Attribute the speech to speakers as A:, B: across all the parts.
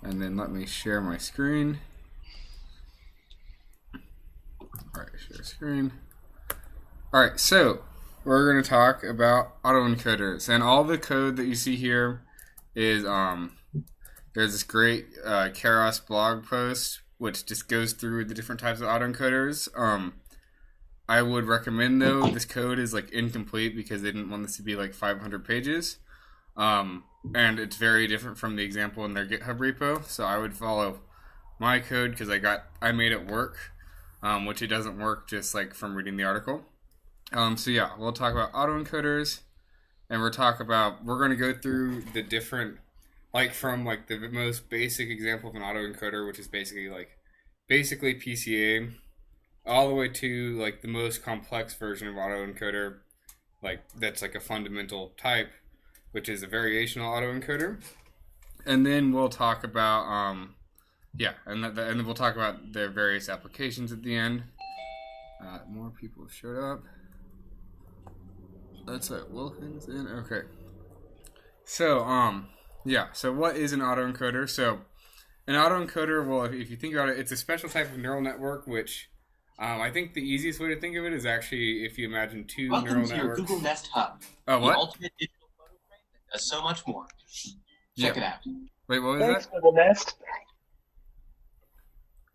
A: And then let me share my screen. All right, share screen. All right, so we're going to talk about autoencoders. And all the code that you see here is there's this great Keras blog post which just goes through the different types of autoencoders. I would recommend, though, this code is like incomplete because they didn't want this to be like 500 pages. And it's very different from the example in their GitHub repo. So I would follow my code because I made it work, which it doesn't work just like from reading the article. So yeah, we'll talk about autoencoders, and we're going to go through the different, like from like the most basic example of an autoencoder, which is basically PCA, all the way to like the most complex version of autoencoder, like that's like a fundamental type, which is a variational autoencoder. And then we'll talk about and then we'll talk about their various applications at the end. More people have showed up. That's it. Wilkins in. Okay. So so what is an autoencoder? So an autoencoder, well, if you think about it, it's a special type of neural network, which I think the easiest way to think of it is actually if you imagine two
B: Welcome
A: neural
B: to
A: networks.
B: Your Google Nest Hub.
A: Oh, what?
B: The ultimate digital photo frame that does so much more. Check it out.
A: Wait, what was
C: Thanks,
A: that?
C: Google Nest.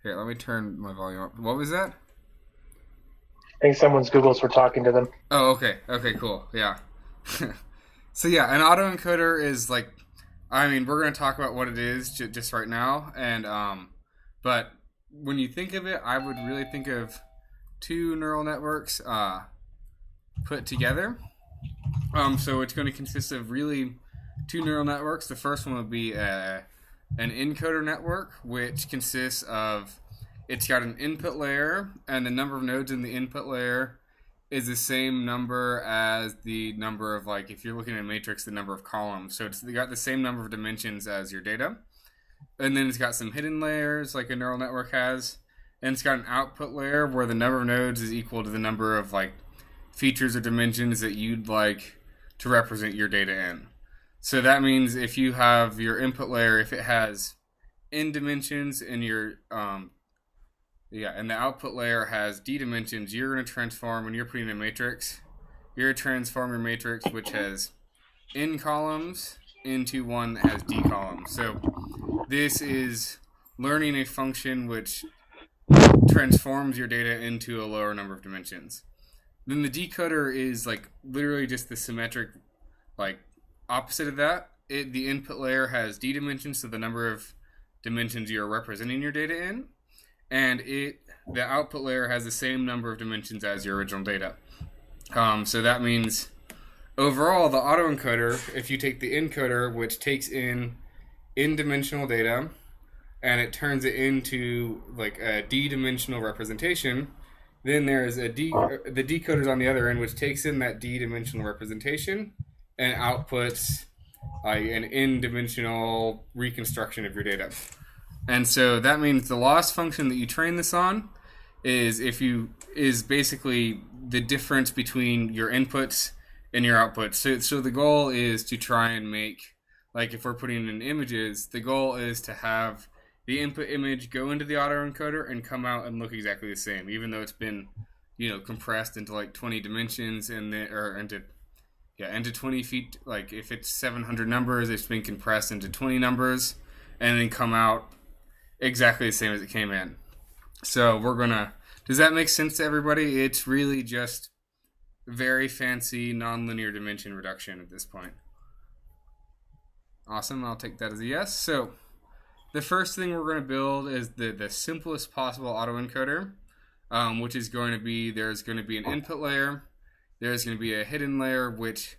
A: Here, let me turn my volume up. What was that?
C: I think someone's Googles were talking to them.
A: Oh, okay. Okay, cool. Yeah. So yeah, an autoencoder is like, I mean, we're going to talk about what it is just right now, and but when you think of it, I would really think of two neural networks put together. So it's going to consist of really two neural networks. The first one would be an encoder network, which consists of, it's got an input layer, and the number of nodes in the input layer is the same number as the number of, like, if you're looking at a matrix, the number of columns. So it's got the same number of dimensions as your data. And then it's got some hidden layers, like a neural network has. And it's got an output layer where the number of nodes is equal to the number of, like, features or dimensions that you'd like to represent your data in. So that means if you have your input layer, if it has n dimensions in your and the output layer has d dimensions, you're going to transform, when you're putting in a matrix, you're going to transform your matrix, which has n columns, into one that has d columns. So this is learning a function which transforms your data into a lower number of dimensions. Then the decoder is like literally just the symmetric, like, opposite of that. The input layer has d dimensions, so the number of dimensions you're representing your data in, and the output layer has the same number of dimensions as your original data. So that means overall, the autoencoder, if you take the encoder, which takes in n-dimensional data, and it turns it into like a d-dimensional representation, then there's the decoder's on the other end, which takes in that d-dimensional representation and outputs an n-dimensional reconstruction of your data. And so that means the loss function that you train this on is basically the difference between your inputs and your outputs. So the goal is to try and make, like if we're putting in images, the goal is to have the input image go into the autoencoder and come out and look exactly the same, even though it's been, compressed into like 20 dimensions into 20 feet. Like if it's 700 numbers, it's been compressed into 20 numbers and then come out exactly the same as it came in. So does that make sense to everybody? It's really just very fancy nonlinear dimension reduction at this point. Awesome, I'll take that as a yes. So the first thing we're going to build is the simplest possible autoencoder, which is going to be, there's going to be an input layer, there's going to be a hidden layer which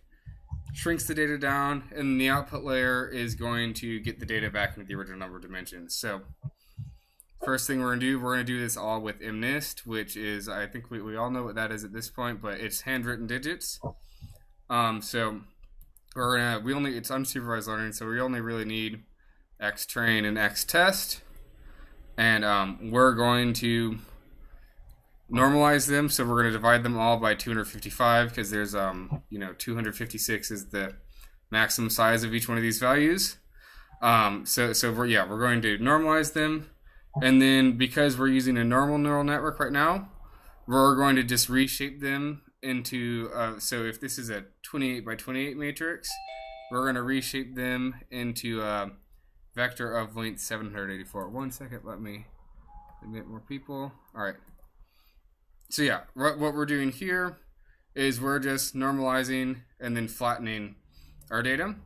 A: shrinks the data down, and the output layer is going to get the data back into the original number of dimensions. So first thing we're going to do this all with MNIST, which is, I think we all know what that is at this point, but it's handwritten digits. So it's unsupervised learning, so we only really need xtrain and xtest, and we're going to normalize them. So we're going to divide them all by 255 because there's 256 is the maximum size of each one of these values. So we're going to normalize them, and then because we're using a normal neural network right now, we're going to just reshape them into. So if this is a 28 by 28 matrix, we're going to reshape them into a vector of length 784. 1 second, let me admit more people. All right. So yeah, what we're doing here is we're just normalizing and then flattening our data.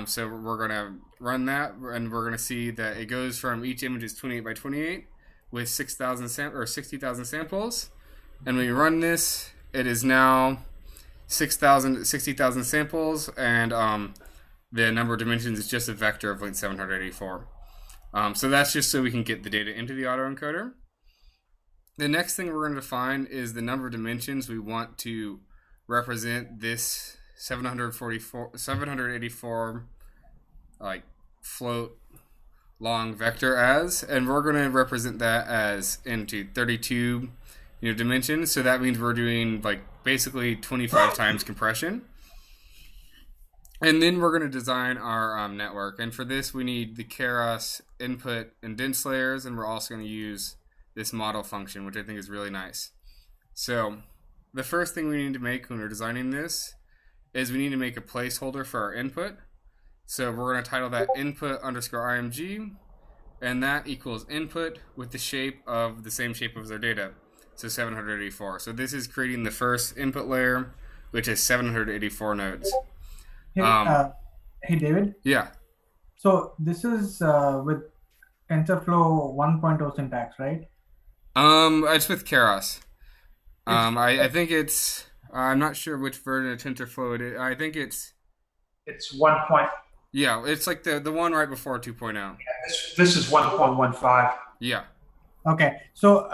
A: So we're going to run that, and we're going to see that it goes from each image is 28 by 28 with 6,000 or 60,000 samples. And when we run this, it is now 60,000 samples, and the number of dimensions is just a vector of length 784. So that's just so we can get the data into the autoencoder. The next thing we're going to define is the number of dimensions we want to represent this 784 like float long vector as, and we're going to represent that as into 32 dimensions. So that means we're doing like basically 25 times compression. And then we're going to design our network, and for this we need the Keras input and dense layers, and we're also going to use this model function, which I think is really nice. So the first thing we need to make when we're designing this is we need to make a placeholder for our input. So we're going to title that input underscore img, and that equals input with the shape of the same shape as our data, so 784. So this is creating the first input layer, which is 784 nodes.
D: Hey David.
A: Yeah.
D: So this is with TensorFlow 1.0 syntax, right?
A: It's with Keras. I think it's. I'm not sure which version of TensorFlow it is. I think it's
C: 1.
A: Yeah, it's like the one right before 2.0.
C: Yeah, this is 1.15.
A: Yeah.
D: Okay, so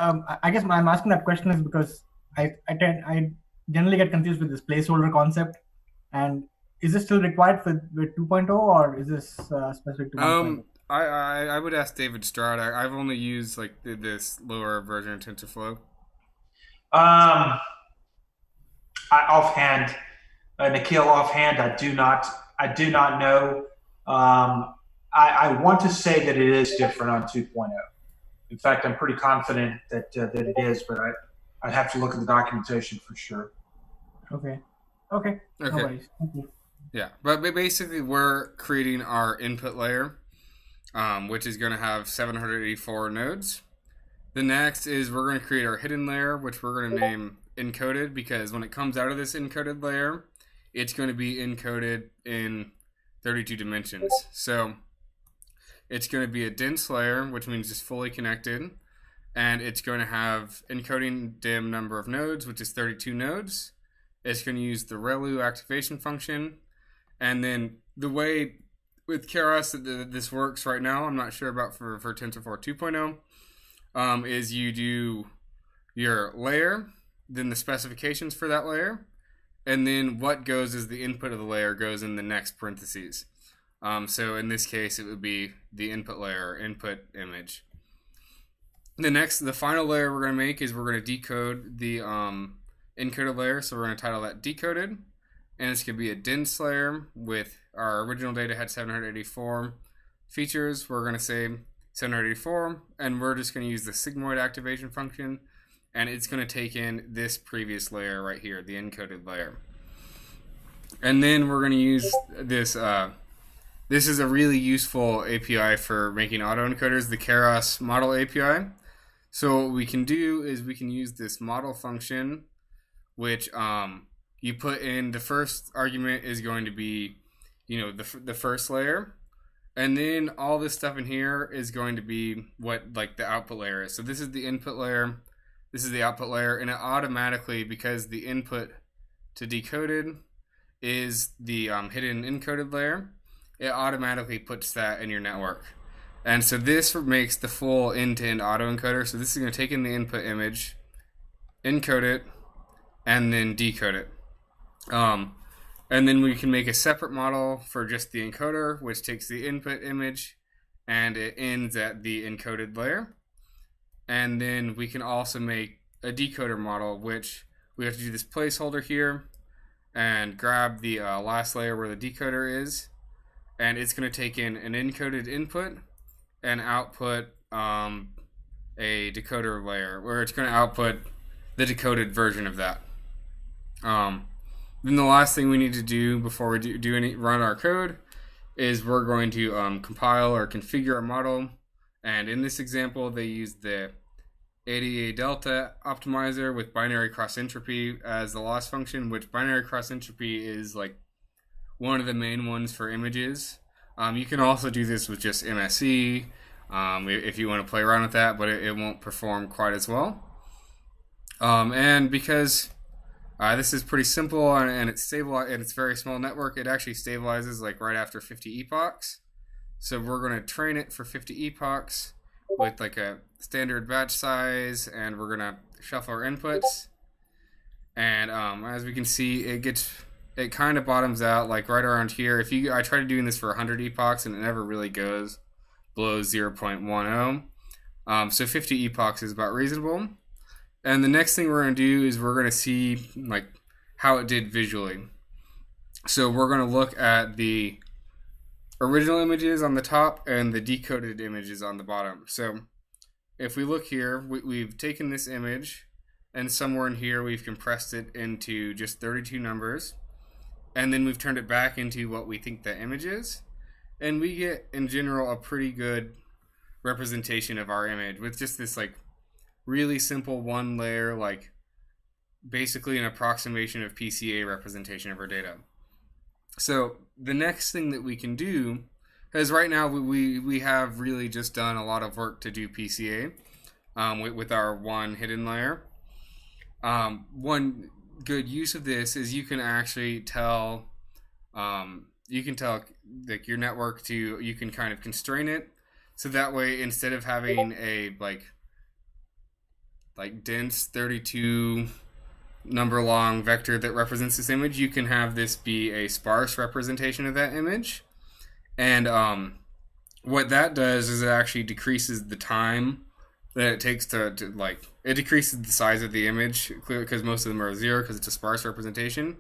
D: I guess I'm asking that question is because I generally get confused with this placeholder concept, and is this still required with 2.0 or is this specific to 1.0?
A: I would ask David Stroud. I've only used like this lower version of TensorFlow.
E: Nikhil, offhand, I do not know. I want to say that it is different on 2.0. In fact, I'm pretty confident that it is, but I'd have to look at the documentation for sure.
D: Okay. No worries. Thank you.
A: Yeah, but basically we're creating our input layer, which is going to have 784 nodes. The next is we're going to create our hidden layer, which we're going to name encoded, because when it comes out of this encoded layer, it's going to be encoded in 32 dimensions. So it's going to be a dense layer, which means it's fully connected, and it's going to have encoding dim number of nodes, which is 32 nodes. It's going to use the ReLU activation function, and then the way with Keras that this works right now, I'm not sure about for TensorFlow 2.0, is you do your layer, then the specifications for that layer, and then what goes as the input of the layer goes in the next parentheses. So in this case, it would be the input layer, input image. The final layer we're going to make is we're going to decode the encoded layer. So we're going to title that decoded, and it's going to be a dense layer with our original data had 784 features. We're going to say 784, and we're just going to use the sigmoid activation function, and it's going to take in this previous layer right here, the encoded layer. And then we're going to use this. This is a really useful API for making autoencoders, the Keras model API. So what we can do is we can use this model function, which you put in the first argument is going to be, the first layer. And then all this stuff in here is going to be what like the output layer is. So this is the input layer, this is the output layer, and it automatically, because the input to decoded is the hidden encoded layer, it automatically puts that in your network. And so this makes the full end-to-end autoencoder. So this is going to take in the input image, encode it, and then decode it. And then we can make a separate model for just the encoder, which takes the input image and it ends at the encoded layer. And then we can also make a decoder model, which we have to do this placeholder here and grab the last layer where the decoder is. and it's going to take in an encoded input and output a decoder layer, where it's going to output the decoded version of that. Then the last thing we need to do before we run our code is we're going to compile or configure our model. And in this example, they use the ADA delta optimizer with binary cross entropy as the loss function, which binary cross entropy is like one of the main ones for images. You can also do this with just MSE if you want to play around with that, but it won't perform quite as well. And because this is pretty simple and it's stable and it's very small network, it actually stabilizes like right after 50 epochs. So we're going to train it for 50 epochs with like a standard batch size, and we're going to shuffle our inputs. And as we can see, it kind of bottoms out like right around here. I tried doing this for 100 epochs and it never really goes below 0.10. So 50 epochs is about reasonable. And the next thing we're going to do is we're going to see like how it did visually. So we're going to look at the original images on the top and the decoded images on the bottom. So if we look here, we've taken this image, and somewhere in here we've compressed it into just 32 numbers, and then we've turned it back into what we think the image is, and we get in general a pretty good representation of our image with just this like really simple one layer, like basically an approximation of PCA representation of our data. So the next thing that we can do is right now we have really just done a lot of work to do PCA with our one hidden layer. One good use of this is you can actually tell like your network you can kind of constrain it, so that way instead of having a like dense 32 number long vector that represents this image, you can have this be a sparse representation of that image. And what that does is it actually decreases the time that it takes to it decreases the size of the image, because most of them are 0 because it's a sparse representation.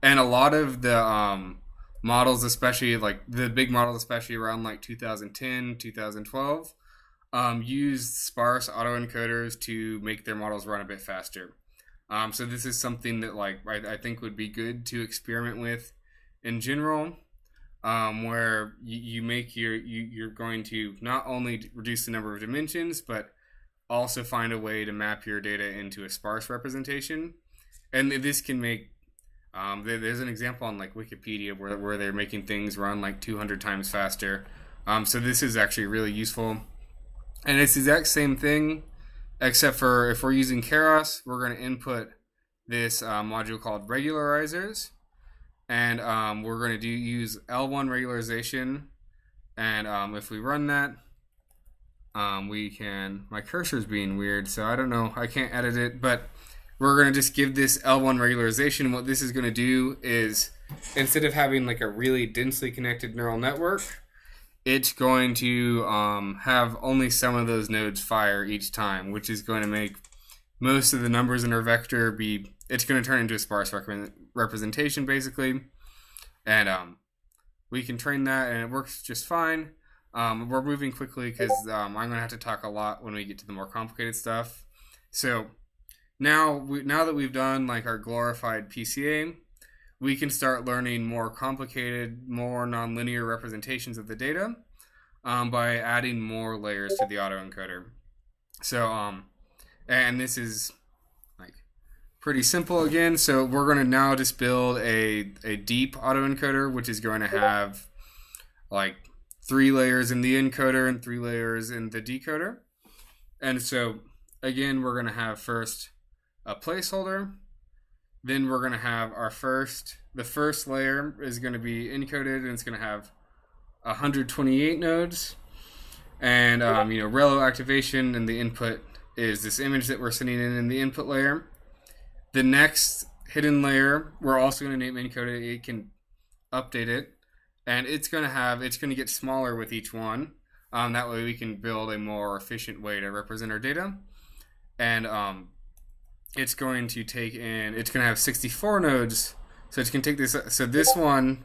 A: And a lot of the models, especially like the big models, especially around like 2010, 2012, used sparse autoencoders to make their models run a bit faster. So this is something that like I think would be good to experiment with in general, where you're going to not only reduce the number of dimensions, but also find a way to map your data into a sparse representation. And this can make there's an example on like Wikipedia where they're making things run like 200 times faster. So this is actually really useful. And it's the exact same thing, except for if we're using Keras, we're going to input this module called regularizers. And we're going to use L1 regularization. And if we run that, we can... My cursor's being weird, so I don't know. I can't edit it, but we're going to just give this L1 regularization. And what this is going to do is, instead of having like a really densely connected neural network, it's going to have only some of those nodes fire each time, which is going to make most of the numbers in our vector be... It's going to turn into a sparse representation, basically. And we can train that, and it works just fine. We're moving quickly because I'm going to have to talk a lot when we get to the more complicated stuff. So now that we've done like our glorified PCA, we can start learning more complicated, more nonlinear representations of the data by adding more layers to the autoencoder. So, and this is like pretty simple again. So we're going to now just build a deep autoencoder, which is going to have like 3 layers in the encoder and 3 layers in the decoder. And so again, we're going to have first a placeholder. Then we're going to have the first layer is going to be encoded, and it's going to have 128 nodes. And, relo activation, and the input is this image that we're sending in the input layer. The next hidden layer, we're also going to name encoded. It can update it, and it's going to get smaller with each one. That way we can build a more efficient way to represent our data. And, it's going to have 64 nodes, so it can take this. So this one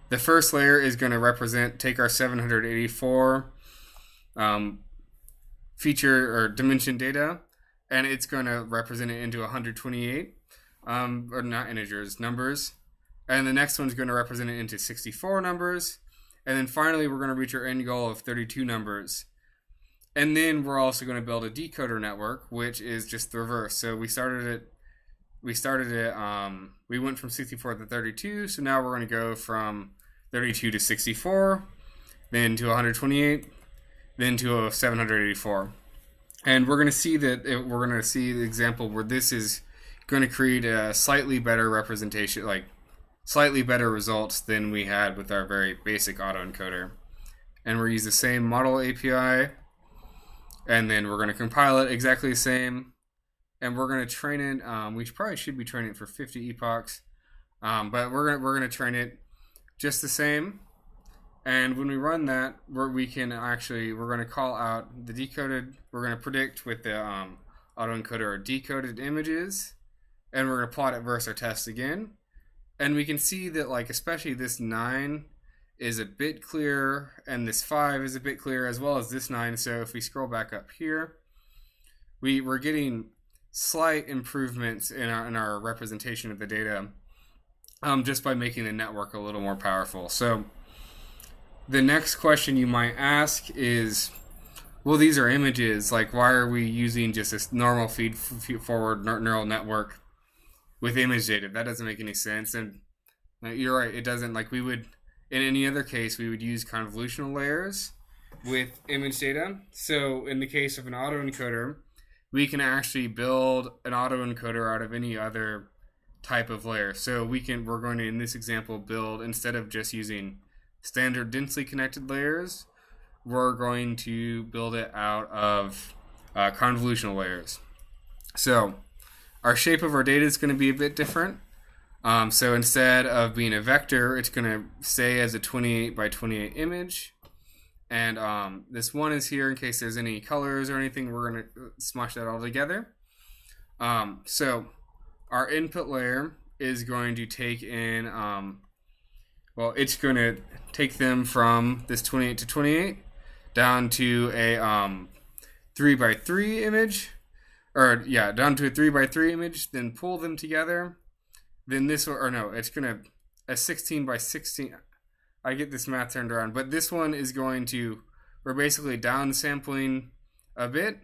A: the first layer is going to take our 784 feature or dimension data, and it's going to represent it into 128, or not integers, numbers. And the next one's going to represent it into 64 numbers. And then finally, we're going to reach our end goal of 32 numbers. And then we're also going to build a decoder network, which is just the reverse. So we went from 64 to 32. So now we're going to go from 32 to 64, then to 128, then to 784. And we're going to see we're going to see the example where this is going to create a slightly better representation, like slightly better results than we had with our very basic autoencoder. And we'll use the same model API, and then we're going to compile it exactly the same, and we're going to train it. We probably should be training it for 50 epochs, but we're going to train it just the same. And when we run that, we're going to call out the decoded. We're going to predict with the autoencoder our decoded images, and we're going to plot it versus our test again. And we can see that, like, especially this 9 is a bit clearer, and this 5 is a bit clearer, as well as this 9. So if we scroll back up here, we're getting slight improvements in our representation of the data, just by making the network a little more powerful. So the next question you might ask is, well, these are images. Like, why are we using just this normal feed-forward neural network with image data? That doesn't make any sense. And you're right, it doesn't. Like, we would, in any other case, we would use convolutional layers with image data. So in the case of an autoencoder, we can actually build an autoencoder out of any other type of layer. So we're going to, in this example, build, instead of just using standard densely connected layers, we're going to build it out of convolutional layers. So our shape of our data is going to be a bit different. So instead of being a vector, it's going to stay as a 28 by 28 image. And this 1 is here in case there's any colors or anything. We're going to smush that all together. So our input layer is going to take in, it's going to take them from this 28 to 28 down to a 3 by 3 image. Down to a 3 by 3 image, then pull them together. Then it's going to a 16 by 16. I get this math turned around, but this one is we're basically downsampling a bit.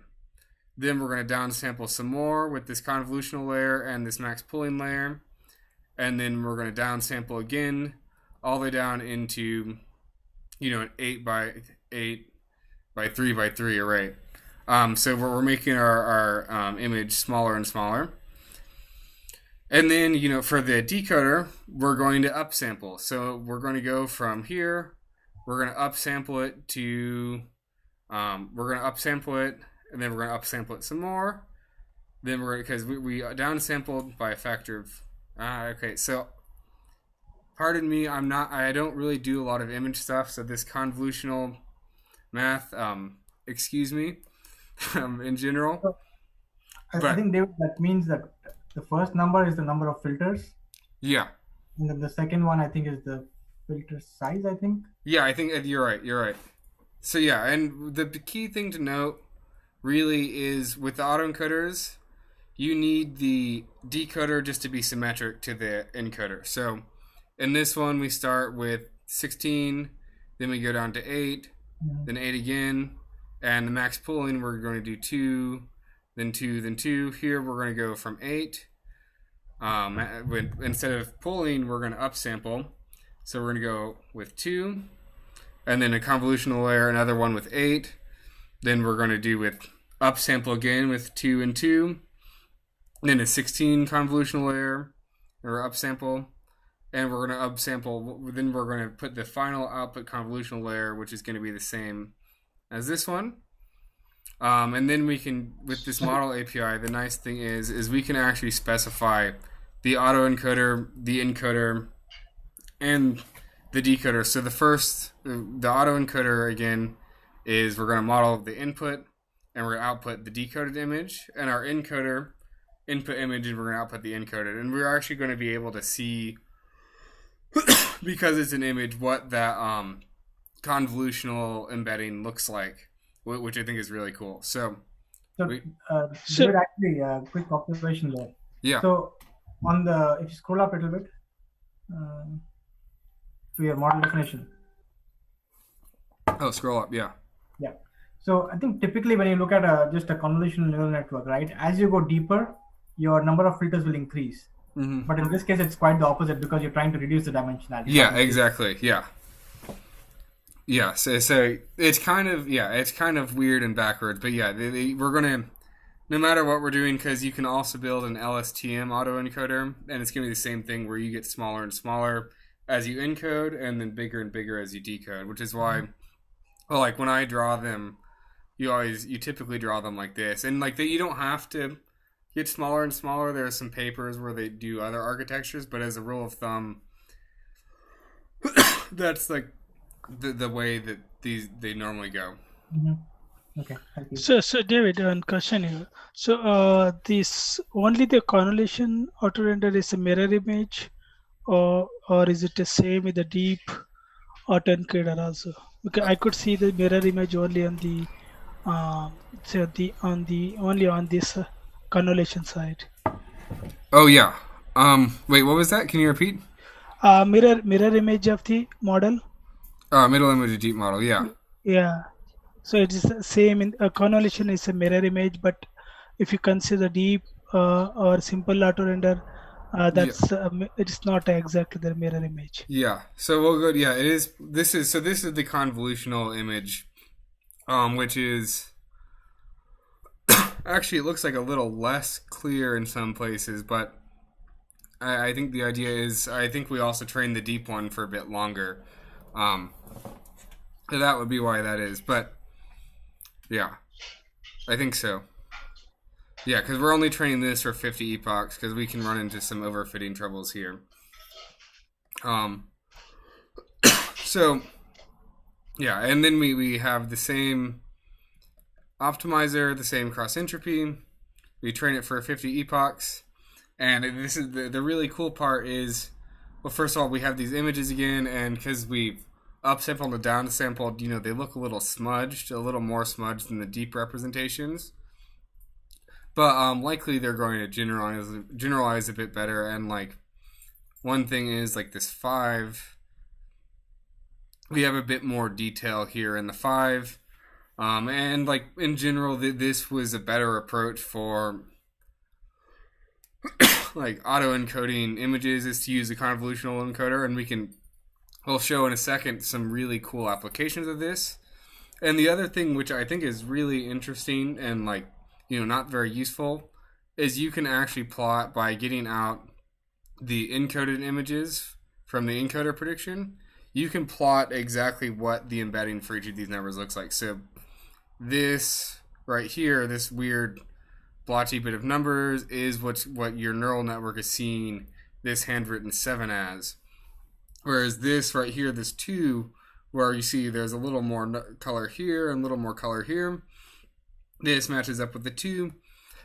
A: Then we're going to downsample some more with this convolutional layer and this max pooling layer. And then we're going to downsample again, all the way down into, an 8 by 8 by 3 by 3 array. So we're making our image smaller and smaller. And then, for the decoder, we're going to upsample. So we're going to go from here, we're going to upsample it to, and then we're going to upsample it some more. Then because we downsampled by a factor of, okay, so pardon me, I don't really do a lot of image stuff. So this convolutional math, excuse me, in general.
D: I think, David, that means that the first number is the number of filters.
A: Yeah.
D: And then the second one, I think, is the filter size, I think.
A: Yeah, I think you're right. So yeah, and the key thing to note really is with the autoencoders, you need the decoder just to be symmetric to the encoder. So in this one, we start with 16, then we go down to 8, then 8 again, and the max pooling, we're going to do 2, then 2, then 2. Here, we're going to go from 8. Instead of pooling, we're going to upsample. So we're going to go with 2, and then a convolutional layer, another one with 8. Then we're going to do with upsample again with 2 and 2. Then a 16 convolutional layer, or upsample. And we're going to upsample, then we're going to put the final output convolutional layer, which is going to be the same as this one. And then we can, with this model API, the nice thing is we can actually specify the autoencoder, the encoder, and the decoder. So the autoencoder, again, is we're going to model the input, and we're going to output the decoded image, and our encoder, input image, and we're going to output the encoded. And we're actually going to be able to see because it's an image, what that convolutional embedding looks like, which I think is really cool. So,
D: So,
A: we,
D: David, actually, quick observation there.
A: yeah.
D: So, if you scroll up a little bit to your model definition.
A: Oh, scroll up. Yeah.
D: Yeah. So I think typically when you look at just a convolutional neural network, right, as you go deeper, your number of filters will increase.
A: Mm-hmm.
D: But in this case, it's quite the opposite because you're trying to reduce the dimensionality.
A: Yeah, exactly. Yeah. Yeah. So it's kind of weird and backwards, but yeah, we're gonna, no matter what we're doing, because you can also build an LSTM autoencoder, and it's gonna be the same thing where you get smaller and smaller as you encode, and then bigger and bigger as you decode, which is why, well, like when I draw them, you typically draw them like this, and like you don't have to get smaller and smaller. There are some papers where they do other architectures, but as a rule of thumb, that's like the way that they normally go.
D: Mm-hmm. Okay, thank you.
F: So David, one question here. So this only the convolution auto render is a mirror image, or is it the same with the deep autoencoder also? Because I could see the mirror image only on the only on this convolution side.
A: Oh yeah. Wait, what was that? Can you repeat?
F: Mirror image of the model.
A: Middle image of deep model. Yeah.
F: Yeah. So it is the same in convolution is a mirror image, but if you consider deep or simple auto render, that's it is not exactly the mirror image.
A: Yeah. So we'll go. Yeah, it is. This is the convolutional image, which is actually, it looks like a little less clear in some places, but I think the idea is, I think we also trained the deep one for a bit longer. So that would be why that is. But yeah, I think so. Yeah, because we're only training this for 50 epochs because we can run into some overfitting troubles here. So yeah, and then we have the same optimizer, the same cross entropy. We train it for 50 epochs, and this is the really cool part is, well, first of all, we have these images again, and because we upsampled and downsampled, they look a little smudged, a little more smudged than the deep representations. But likely they're going to generalize a bit better, and like one thing is like this 5, we have a bit more detail here in the 5. And like in general, this was a better approach for like auto-encoding images, is to use a convolutional encoder, and we'll show in a second some really cool applications of this. And the other thing, which I think is really interesting and like, not very useful, is you can actually plot by getting out the encoded images from the encoder prediction. You can plot exactly what the embedding for each of these numbers looks like. So this right here, this weird blotchy bit of numbers, is what your neural network is seeing this handwritten 7 as. Whereas this right here, this 2, where you see there's a little more color here and a little more color here, this matches up with the 2.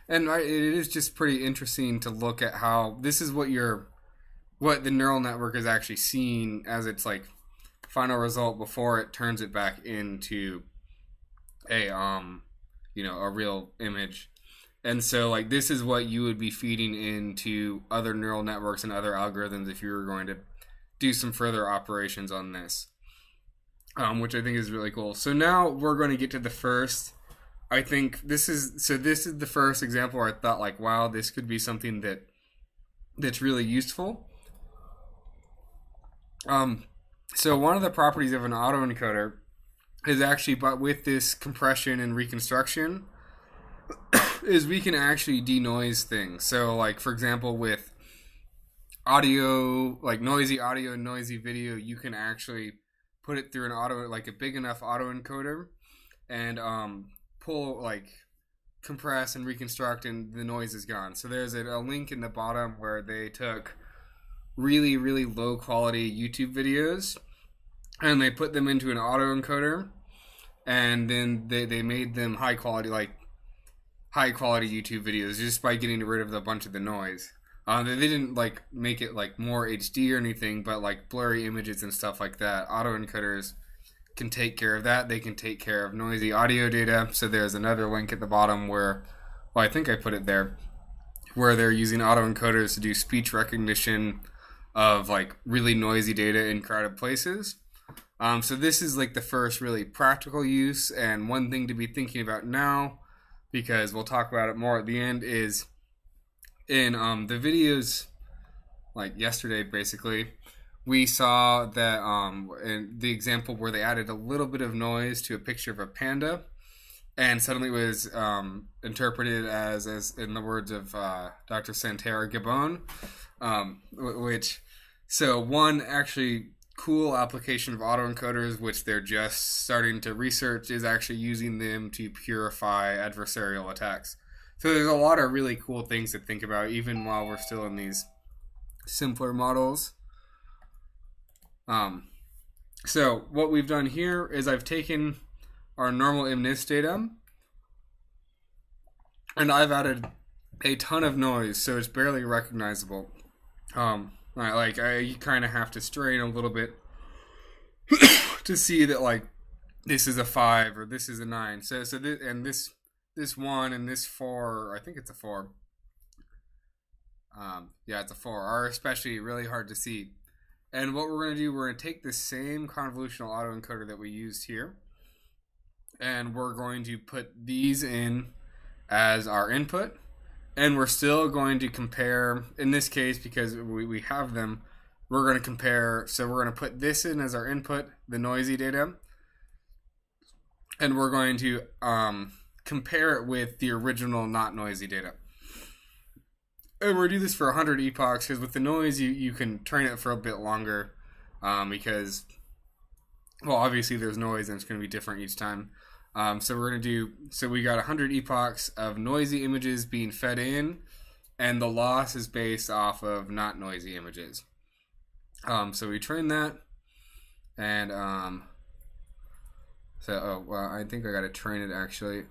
A: And it is just pretty interesting to look at how this is what the neural network is actually seeing as its like final result before it turns it back into a real image. And so like this is what you would be feeding into other neural networks and other algorithms if you were going to do some further operations on this, which I think is really cool. So now we're going to get to the first. I think this is the first example where I thought like, wow, this could be something that's really useful. So one of the properties of an autoencoder is actually, but with this compression and reconstruction, is we can actually denoise things. So like, for example, with audio, like noisy audio and noisy video, you can actually put it through a big enough autoencoder and pull, like, compress and reconstruct, and the noise is gone. So there's a link in the bottom where they took really, really low quality YouTube videos and they put them into an autoencoder, and then they made them high quality YouTube videos just by getting rid of a bunch of the noise. They didn't like make it like more HD or anything, but like blurry images and stuff like that. Autoencoders can take care of that. They can take care of noisy audio data. So there's another link at the bottom where, well, I think I put it there, where they're using autoencoders to do speech recognition of like really noisy data in crowded places. So this is like the first really practical use, and one thing to be thinking about now, because we'll talk about it more at the end, is in the videos like yesterday basically, we saw that in the example where they added a little bit of noise to a picture of a panda, and suddenly it was interpreted as in the words of Dr. Santara Gabon, which, so one actually cool application of autoencoders, which they're just starting to research, is actually using them to purify adversarial attacks. So there's a lot of really cool things to think about, even while we're still in these simpler models. So what we've done here is I've taken our normal MNIST data, and I've added a ton of noise, so it's barely recognizable. You kind of have to strain a little bit to see that like this is a 5 or this is a 9. So this 1 and this 4, I think it's a 4. It's a 4, are especially really hard to see. And what we're going to do, we're going to take the same convolutional autoencoder that we used here, and we're going to put these in as our input, and we're still going to compare, in this case, because we have them, we're going to compare, so we're going to put this in as our input, the noisy data, and we're going to compare it with the original not noisy data. And we're going to do this for 100 epochs, because with the noise, you can train it for a bit longer, because, well, obviously there's noise and it's going to be different each time. So we're going to do, so we got 100 epochs of noisy images being fed in, and the loss is based off of not noisy images. So we train that, and, I think I got to train it actually.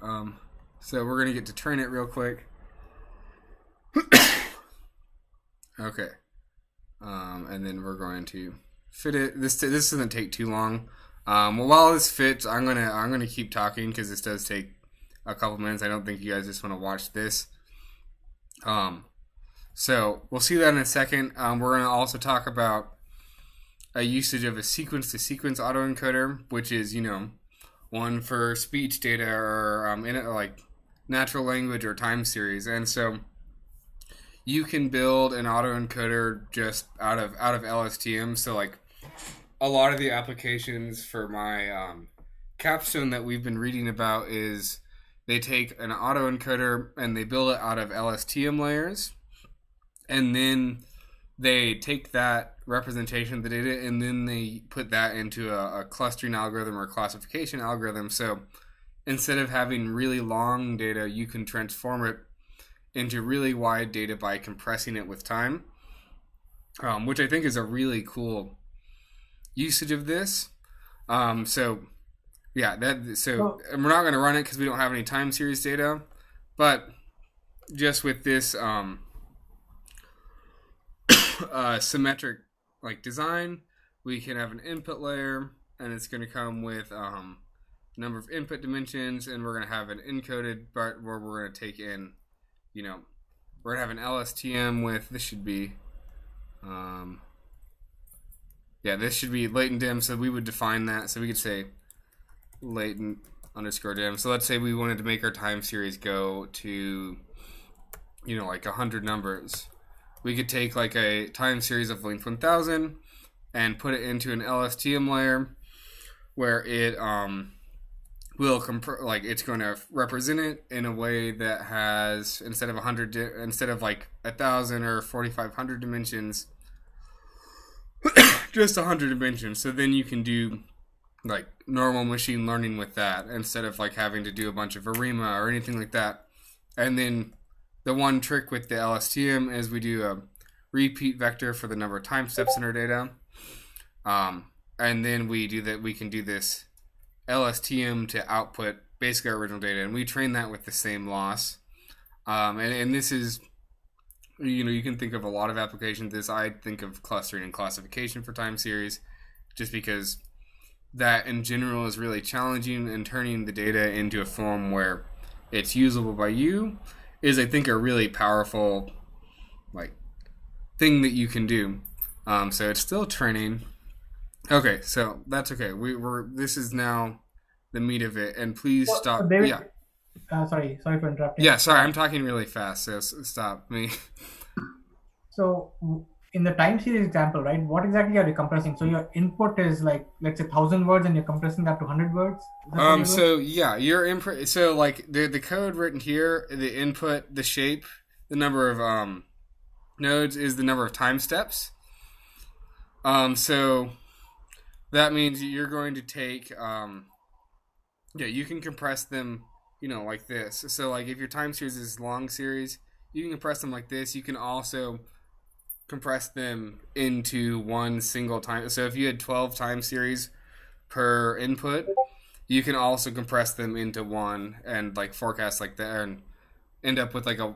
A: So we're going to get to train it real quick. Okay. And then we're going to fit it. This doesn't take too long. While this fits, I'm gonna keep talking because this does take a couple minutes. I don't think you guys just want to watch this. So we'll see that in a second. We're gonna also talk about a usage of a sequence-to-sequence autoencoder, which is, one for speech data or like natural language or time series. And so you can build an autoencoder just out of LSTM. So like a lot of the applications for my capstone that we've been reading about is they take an autoencoder and they build it out of LSTM layers, and then they take that representation of the data and then they put that into a clustering algorithm or classification algorithm. So instead of having really long data, you can transform it into really wide data by compressing it with time, which I think is a really cool usage of this. And we're not going to run it because we don't have any time series data, but just with this symmetric like design, we can have an input layer, and it's going to come with number of input dimensions, and we're going to have an encoded part where we're going to take in, we're going to have an LSTM with, this should be this should be latent dim, so we would define that. So we could say latent underscore dim. So let's say we wanted to make our time series go to, like 100 numbers. We could take like a time series of length 1000 and put it into an LSTM layer where it will it's going to represent it in a way that has, instead of 100, instead of like 1000 or 4500 dimensions, just 100 dimensions. So then you can do like normal machine learning with that instead of like having to do a bunch of ARIMA or anything like that. And then the one trick with the LSTM is we do a repeat vector for the number of time steps in our data. And then we can do this LSTM to output basically our original data, and we train that with the same loss. And this is you can think of a lot of applications. This I think of clustering and classification for time series, just because that in general is really challenging, and turning the data into a form where it's usable by you is, I think, a really powerful like thing that you can do. So it's still training. Okay, so that's okay. This is now the meat of it, and please
D: So,
A: stop.
D: David,
A: Yeah,
D: sorry for interrupting.
A: yeah. Sorry, I'm talking really fast, so stop me.
D: So in the time series example, right, what exactly are you compressing? So your input is like, let's say 1,000 words, and you're compressing that to 100 words? Is that what you're doing?
A: So yeah, your input. So like the code written here, the input, the shape, the number of nodes is the number of time steps. So that means you're going to take you can compress them, like this. So like if your time series is long series, you can compress them like this. You can also compress them into one single time. So if you had 12 time series per input, you can also compress them into one and like forecast like that, and end up with like a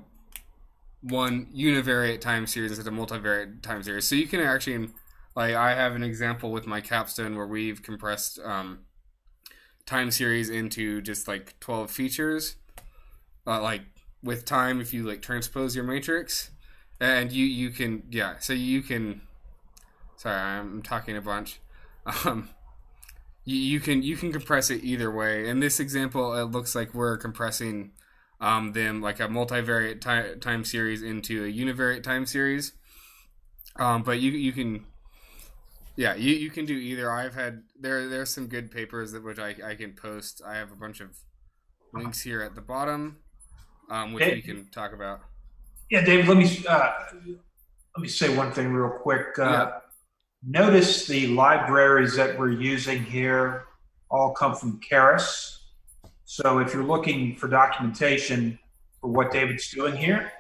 A: one univariate time series instead of multivariate time series. So you can actually, like, I have an example with my capstone where we've compressed time series into just like 12 features, like with time, if you like transpose your matrix, and you can, so you can, sorry, I'm talking a bunch. You can compress it either way. In this example, it looks like we're compressing them like a multivariate time series into a univariate time series. But you can, you can do either. I've had there's some good papers which I can post. I have a bunch of links here at the bottom, which we can talk about.
E: Yeah, David, let me say one thing real quick. Notice the libraries that we're using here all come from Keras. So if you're looking for documentation for what David's doing here,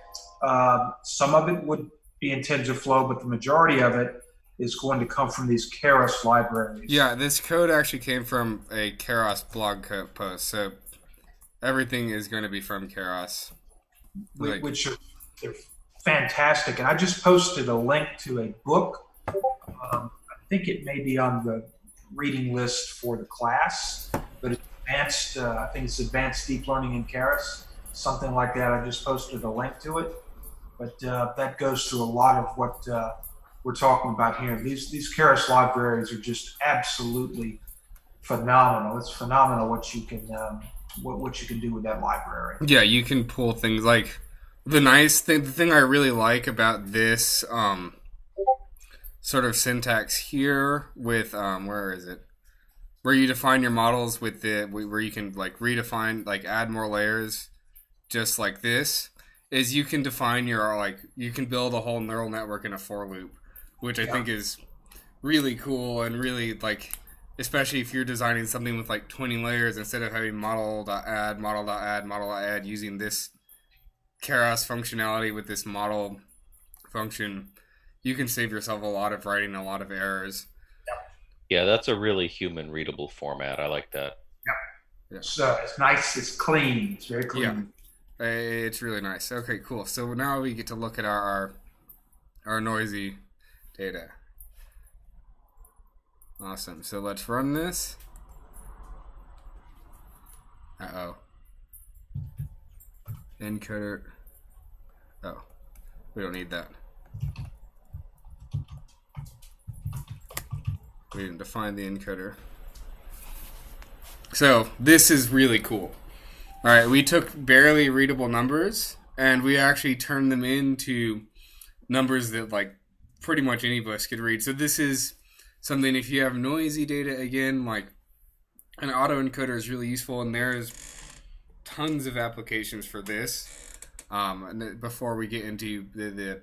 E: some of it would be in TensorFlow, but the majority of it is going to come from these Keras libraries.
A: Yeah, this code actually came from a Keras blog post, so everything is going to be from Keras.
E: Which are fantastic. And I just posted a link to a book. I think it may be on the reading list for the class, but it's advanced. I think it's Advanced Deep Learning in Keras, something like that. I just posted a link to it, but that goes to a lot of what we're talking about here. These Keras libraries are just absolutely phenomenal. It's phenomenal what you can what you can do with that library.
A: Yeah, you can pull things like the thing I really like about this sort of syntax here with where is it? Where you define your models with where you can like redefine, like add more layers, just like this, is you can define you can build a whole neural network in a for loop, which I think is really cool, and really like, especially if you're designing something with like 20 layers, instead of having model.add, using this Keras functionality with this model function, you can save yourself a lot of writing, a lot of errors.
G: Yeah, that's a really human readable format. I like that.
E: Yeah. So it's nice, it's clean, it's very clean.
A: Yeah, it's really nice. Okay, cool. So now we get to look at our noisy data. Awesome. So let's run this. Encoder. Oh, we don't need that. We didn't define the encoder. So this is really cool. All right, we took barely readable numbers and we actually turned them into numbers that like pretty much any of us could read. So this is something, if you have noisy data, again, like an autoencoder is really useful, and there's tons of applications for this. And before we get into the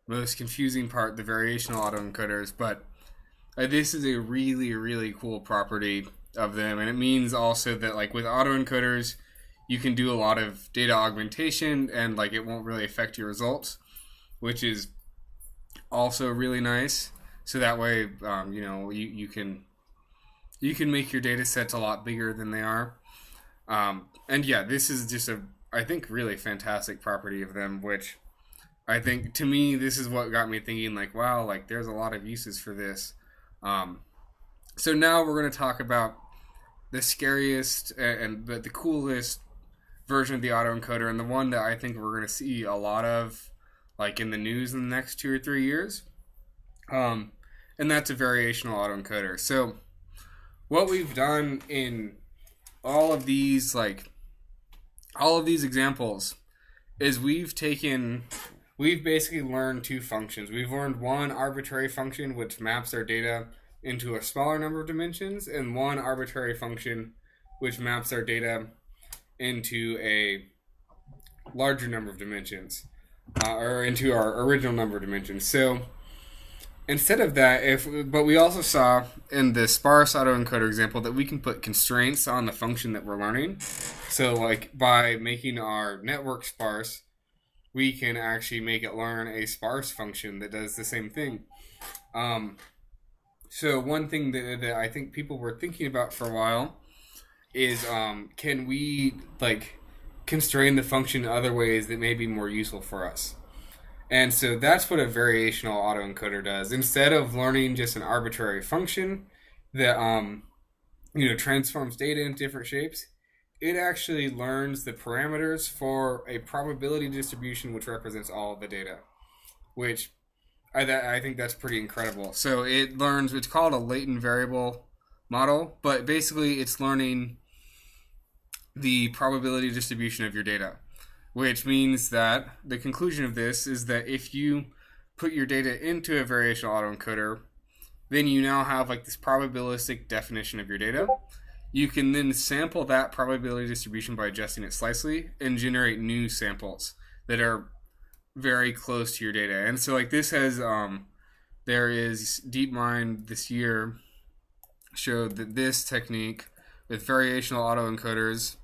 A: most confusing part, the variational autoencoders, but this is a really, really cool property of them, and it means also that like with autoencoders, you can do a lot of data augmentation, and like it won't really affect your results, which is also really nice. So that way, you can make your data sets a lot bigger than they are. And yeah, this is just I think really fantastic property of them, which I think, to me, this is what got me thinking, like, wow, like, there's a lot of uses for this. So now we're going to talk about the scariest and the coolest version of the autoencoder, and the one that I think we're going to see a lot of, like, in the news in the next 2 or 3 years. And that's a variational autoencoder. So what we've done in all of these examples is we've basically learned two functions. We've learned one arbitrary function which maps our data into a smaller number of dimensions, and one arbitrary function which maps our data into a larger number of dimensions, or into our original number of dimensions. So instead of that, but we also saw in the sparse autoencoder example that we can put constraints on the function that we're learning. So like by making our network sparse, we can actually make it learn a sparse function that does the same thing. So one thing that I think people were thinking about for a while is can we like constrain the function in other ways that may be more useful for us? And so that's what a variational autoencoder does. Instead of learning just an arbitrary function that transforms data into different shapes, it actually learns the parameters for a probability distribution which represents all of the data, which I think that's pretty incredible. So it learns, it's called a latent variable model, but basically it's learning the probability distribution of your data, which means that the conclusion of this is that if you put your data into a variational autoencoder, then you now have like this probabilistic definition of your data. You can then sample that probability distribution by adjusting it slightly and generate new samples that are very close to your data. And so like this has, there is DeepMind this year showed that this technique with variational autoencoders,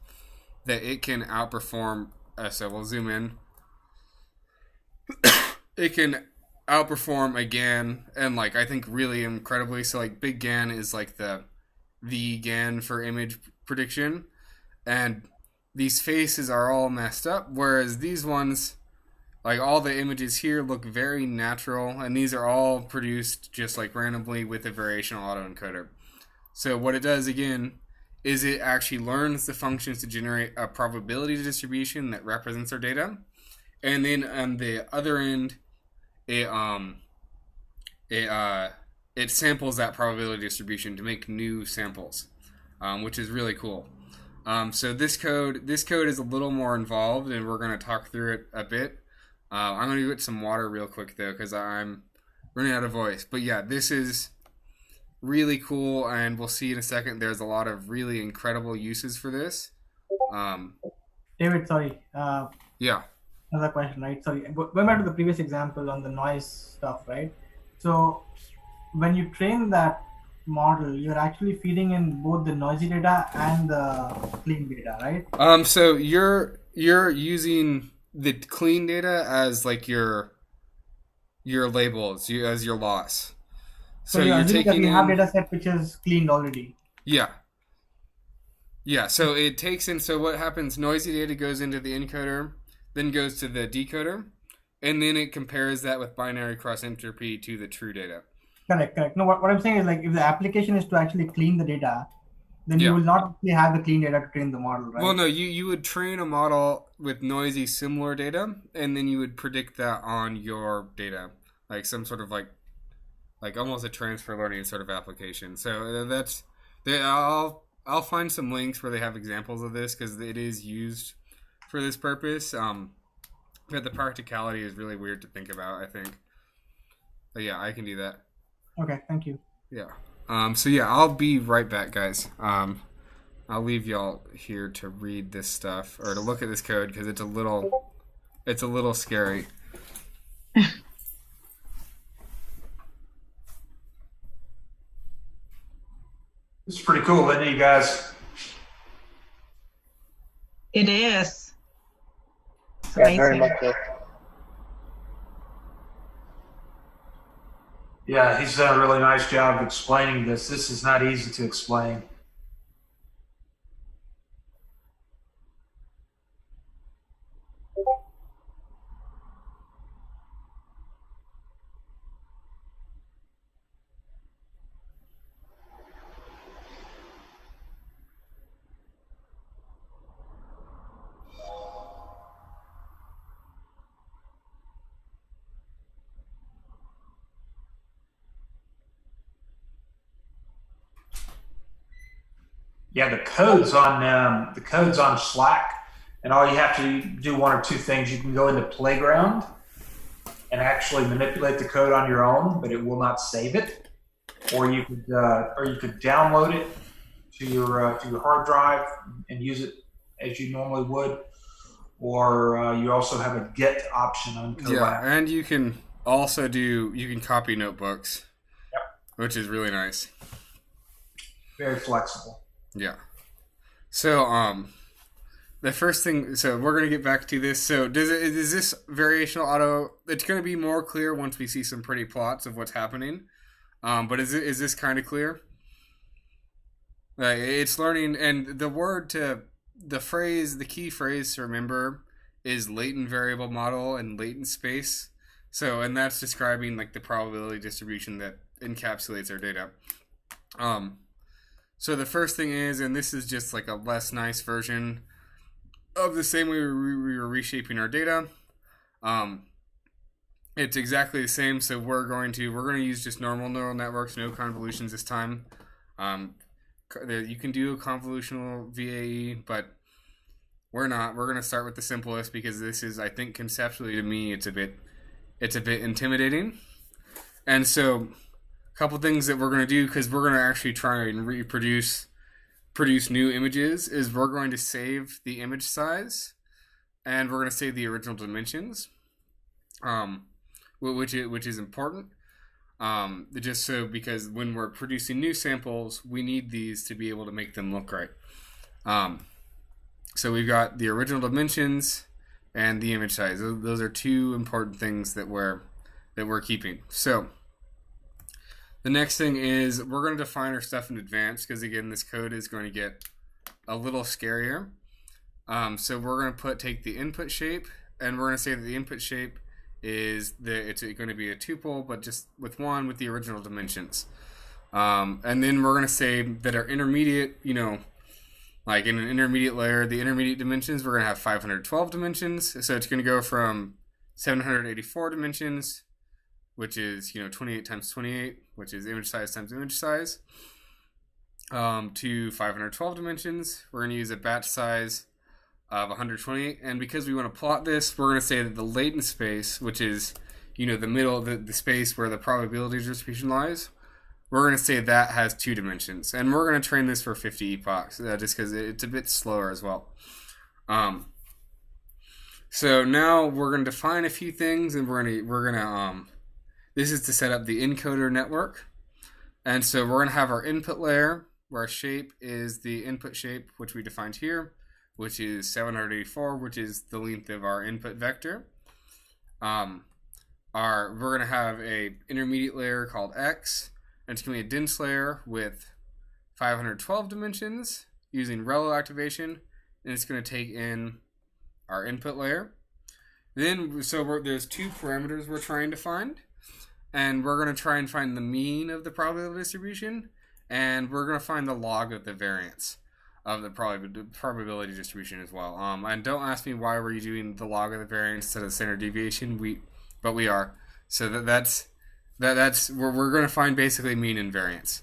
A: that it can outperform, so we'll zoom in, it can outperform a GAN, and like I think really incredibly. So like big GAN is like the GAN for image prediction, and these faces are all messed up, whereas these ones, like all the images here look very natural, and these are all produced just like randomly with a variational autoencoder. So what it does again is it actually learns the functions to generate a probability distribution that represents our data, and then on the other end, it samples that probability distribution to make new samples, which is really cool. So this code is a little more involved, and we're going to talk through it a bit. I'm going to get some water real quick though, because I'm running out of voice. But yeah, this is really cool, and we'll see in a second. There's a lot of really incredible uses for this.
D: David, sorry.
A: Yeah.
D: Another question, right? Sorry, going back to the previous example on the noise stuff, right? So when you train that model, you're actually feeding in both the noisy data and the clean data, right?
A: So you're using the clean data as like your labels, as your loss.
D: So you're taking you have data set which is cleaned already.
A: Yeah. So it takes in. So what happens? Noisy data goes into the encoder, then goes to the decoder, and then it compares that with binary cross entropy to the true data.
D: Correct. No, what I'm saying is like if the application is to actually clean the data, then you will not actually have the clean data to train the model, right?
A: Well, no, you would train a model with noisy similar data, and then you would predict that on your data, like some sort of like almost a transfer learning sort of application. So I'll find some links where they have examples of this, because it is used for this purpose. But the practicality is really weird to think about, I think. But yeah, I can do that.
D: Okay, thank you.
A: Yeah. So yeah, I'll be right back, guys. I'll leave y'all here to read this stuff or to look at this code, because it's a little scary.
E: It's pretty cool, isn't it, you guys?
H: It is. It's
C: Yeah, very
H: amazing.
C: much so.
E: Yeah, he's done a really nice job of explaining this. This is not easy to explain. Yeah, the code's on Slack, and all you have to do one or two things. You can go into Playground and actually manipulate the code on your own, but it will not save it. Or you could download it to your hard drive and use it as you normally would. Or you also have a Git option on Colab.
A: Yeah, and you can also copy notebooks,
E: Yep.
A: which is really nice.
E: Very flexible.
A: Yeah. So the first thing, so we're gonna get back to this. So is this variational auto? It's gonna be more clear once we see some pretty plots of what's happening. But is this kind of clear? It's learning, and the key phrase to remember is latent variable model and latent space. So, and that's describing like the probability distribution that encapsulates our data. So the first thing is, and this is just like a less nice version of the same way we were reshaping our data. It's exactly the same. So we're going to use just normal neural networks, no convolutions this time. You can do a convolutional VAE, but we're not. We're going to start with the simplest because this is, I think, conceptually to me, it's a bit intimidating. And so, a couple things that we're going to do, because we're going to actually try and produce new images, is we're going to save the image size, and we're going to save the original dimensions, which is important. Just so, because when we're producing new samples, we need these to be able to make them look right. So we've got the original dimensions and the image size. Those are two important things that we're keeping. So the next thing is we're going to define our stuff in advance, because again, this code is going to get a little scarier. So we're going to take the input shape, and we're going to say that the input shape is it's going to be a tuple, but just with the original dimensions. And then we're going to say that our intermediate, like in an intermediate layer, the intermediate dimensions, we're going to have 512 dimensions. So it's going to go from 784 dimensions, which is 28 times 28, which is image size times image size, to 512 dimensions. We're going to use a batch size of 128, and because we want to plot this, we're going to say that the latent space, which is the middle, the space where the probability distribution lies, we're going to say that has 2 dimensions, and we're going to train this for 50 epochs, just because it's a bit slower as well. So now we're going to define a few things, and we're going to this is to set up the encoder network, and so we're going to have our input layer where our shape is the input shape, which we defined here, which is 784, which is the length of our input vector. We're going to have a intermediate layer called X, and it's going to be a dense layer with 512 dimensions using rel activation, and it's going to take in our input layer. Then, there's 2 parameters we're trying to find, and we're going to try and find the mean of the probability distribution, and we're going to find the log of the variance of the probability distribution as well. And don't ask me why we're doing the log of the variance instead of standard deviation. But we are. So that's we're going to find basically mean and variance.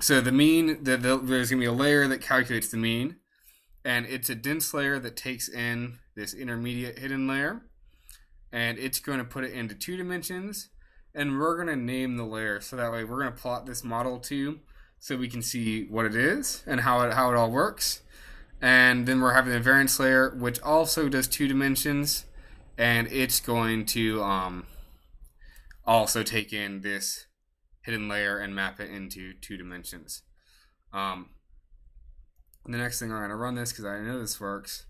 A: So the mean, there's going to be a layer that calculates the mean, and it's a dense layer that takes in this intermediate hidden layer, and it's going to put it into 2 dimensions, and we're going to name the layer, so that way we're going to plot this model too, so we can see what it is and how it all works. And then we're having the variance layer, which also does 2 dimensions, and it's going to also take in this hidden layer and map it into 2 dimensions. The next thing I'm going to run this because I know this works,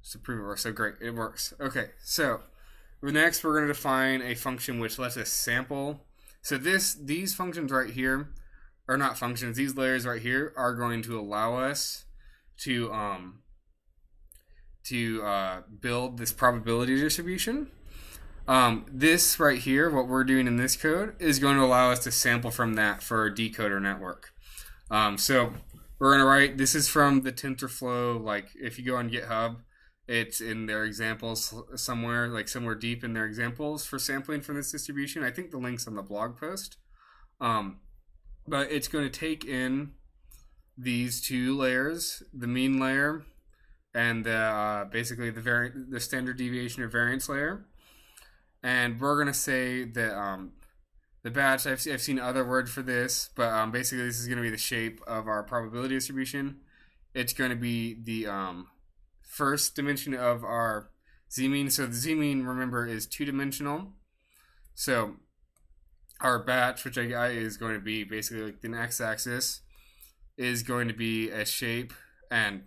A: just to prove it works. So great, it works. Okay, so next we're going to define a function which lets us sample. So these functions right here, or not functions, these layers right here are going to allow us to build this probability distribution. This right here, what we're doing in this code, is going to allow us to sample from that for our decoder network. So we're going to write, this is from the TensorFlow, like if you go on GitHub, it's in their examples somewhere, like somewhere deep in their examples for sampling from this distribution. I think the link's on the blog post. But it's going to take in these two layers, the mean layer and basically the standard deviation or variance layer. And we're going to say that the batch, I've seen other words for this, but basically this is going to be the shape of our probability distribution. It's going to be the first dimension of our z-mean. So the z-mean, remember, is two-dimensional. So our batch, which I got, is going to be basically like the x-axis, is going to be a shape. And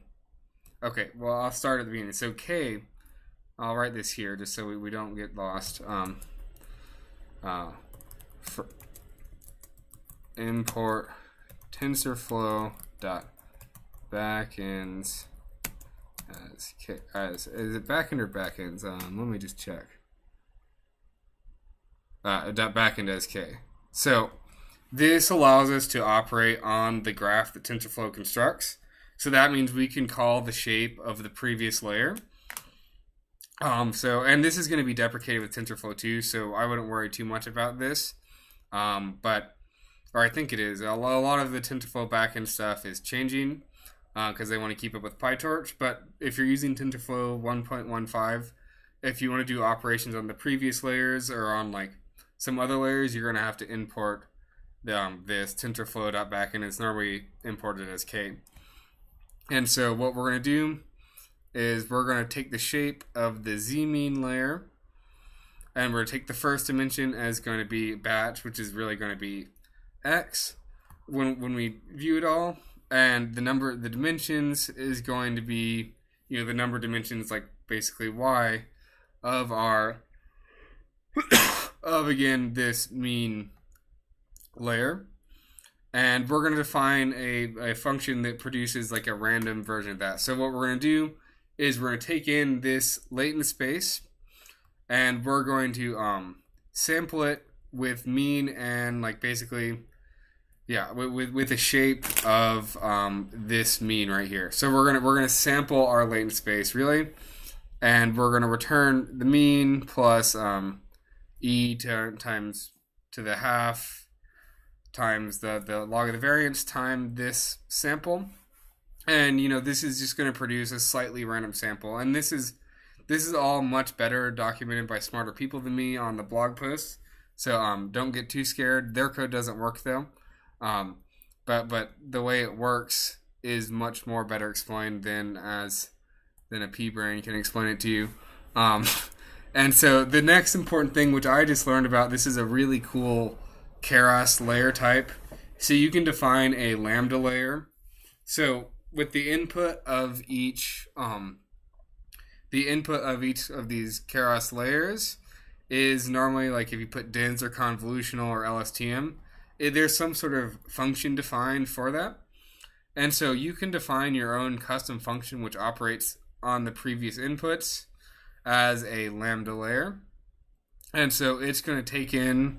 A: okay, well, I'll start at the beginning. So k, I'll write this here just so we don't get lost. For import TensorFlow dot backends as k. Is it backend or backends? Let me just check. Dot backend as k. So this allows us to operate on the graph that TensorFlow constructs. So that means we can call the shape of the previous layer. And this is going to be deprecated with TensorFlow 2, so I wouldn't worry too much about this. Or I think it is. A lot of the TensorFlow backend stuff is changing because they want to keep up with PyTorch. But if you're using TensorFlow 1.15, if you want to do operations on the previous layers or on like some other layers, you're going to have to import this TensorFlow.backend. It's normally imported as K. And so what we're going to do is we're going to take the shape of the z-mean layer, and we're going to take the first dimension as going to be batch, which is really going to be x when we view it all, and the dimensions is going to be, the number of dimensions, like basically y of our of again this mean layer. And we're going to define a function that produces like a random version of that. So what we're going to do is we're going to take in this latent space, and we're going to sample it with mean and like basically, with the shape of this mean right here. So we're gonna sample our latent space really, and we're gonna return the mean plus times to the half times the log of the variance times this sample. And this is just going to produce a slightly random sample, and this is all much better documented by smarter people than me on the blog posts. So don't get too scared. Their code doesn't work though, but the way it works is much more better explained than a pea-brain can explain it to you. And so the next important thing, which I just learned about, this is a really cool Keras layer type. So you can define a lambda layer. So with the input of each of these Keras layers is normally like if you put DINS or convolutional or LSTM, there's some sort of function defined for that. And so you can define your own custom function which operates on the previous inputs as a lambda layer. And so it's going to take in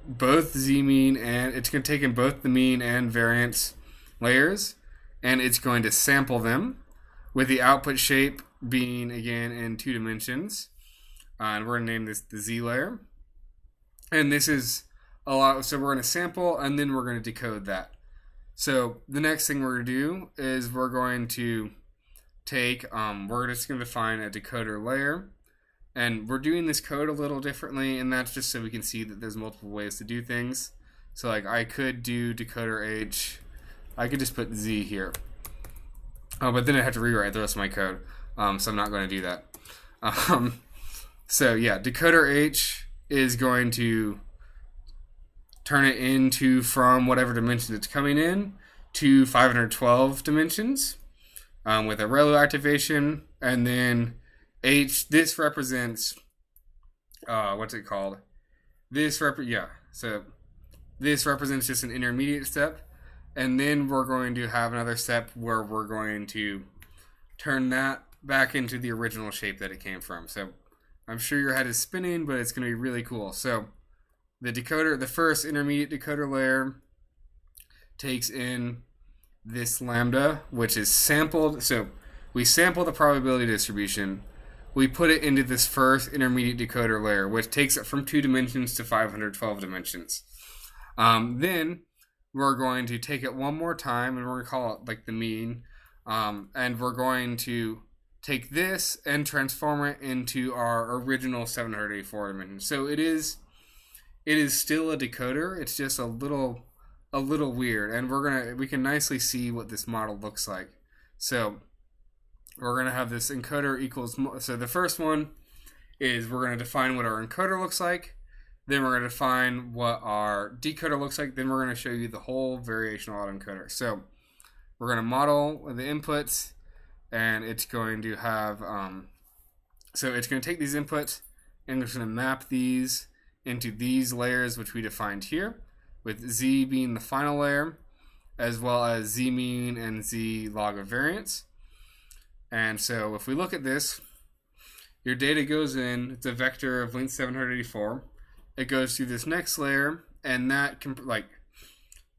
A: both z-mean and it's going to take in both the mean and variance layers, and it's going to sample them with the output shape being again in two dimensions. And we're going to name this the z layer. And this is a lot. So we're going to sample and then we're going to decode that. So the next thing we're going to do is we're going to take, we're just going to define a decoder layer. And we're doing this code a little differently, and that's just so we can see that there's multiple ways to do things. So like I could do decoder H, I could just put Z here. But then I have to rewrite the rest of my code, so I'm not going to do that. So yeah, decoder H is going to turn it into from whatever dimension it's coming in to 512 dimensions with a ReLU activation, and then this represents what's it called? So this represents just an intermediate step, and then we're going to have another step where we're going to turn that back into the original shape that it came from. So I'm sure your head is spinning, but it's going to be really cool. So the first intermediate decoder layer takes in this lambda, which is sampled. So we sample the probability distribution. We put it into this first intermediate decoder layer, which takes it from 2 dimensions to 512 dimensions. Then we're going to take it one more time, and we're going to call it like the mean, and we're going to take this and transform it into our original 784 dimensions. So it is still a decoder. It's just a little weird, and we can nicely see what this model looks like. So we're gonna have this encoder equals. So the first one is we're gonna define what our encoder looks like. Then we're gonna define what our decoder looks like. Then we're gonna show you the whole variational autoencoder. So we're gonna model the inputs, and it's going to have. So it's going to take these inputs and it's going to map these into these layers, which we defined here, with Z being the final layer, as well as Z mean and Z log of variance. And so if we look at this, your data goes in, it's a vector of length 784. It goes through this next layer, and that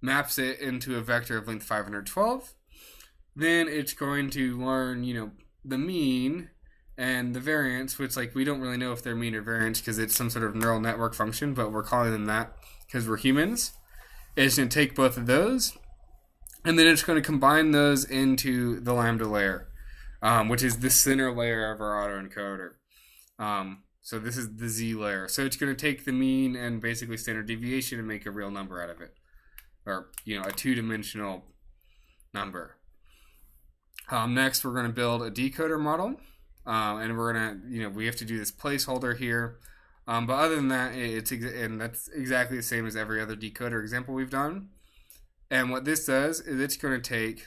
A: maps it into a vector of length 512. Then it's going to learn, the mean and the variance, which we don't really know if they're mean or variance because it's some sort of neural network function, but we're calling them that because we're humans. It's going to take both of those, and then it's going to combine those into the lambda layer, which is the center layer of our autoencoder. So this is the Z layer. So it's going to take the mean and basically standard deviation and make a real number out of it, or a two-dimensional number. Next, we're going to build a decoder model. And we're gonna, we have to do this placeholder here. But other than that, and that's exactly the same as every other decoder example we've done. And what this does is it's going to take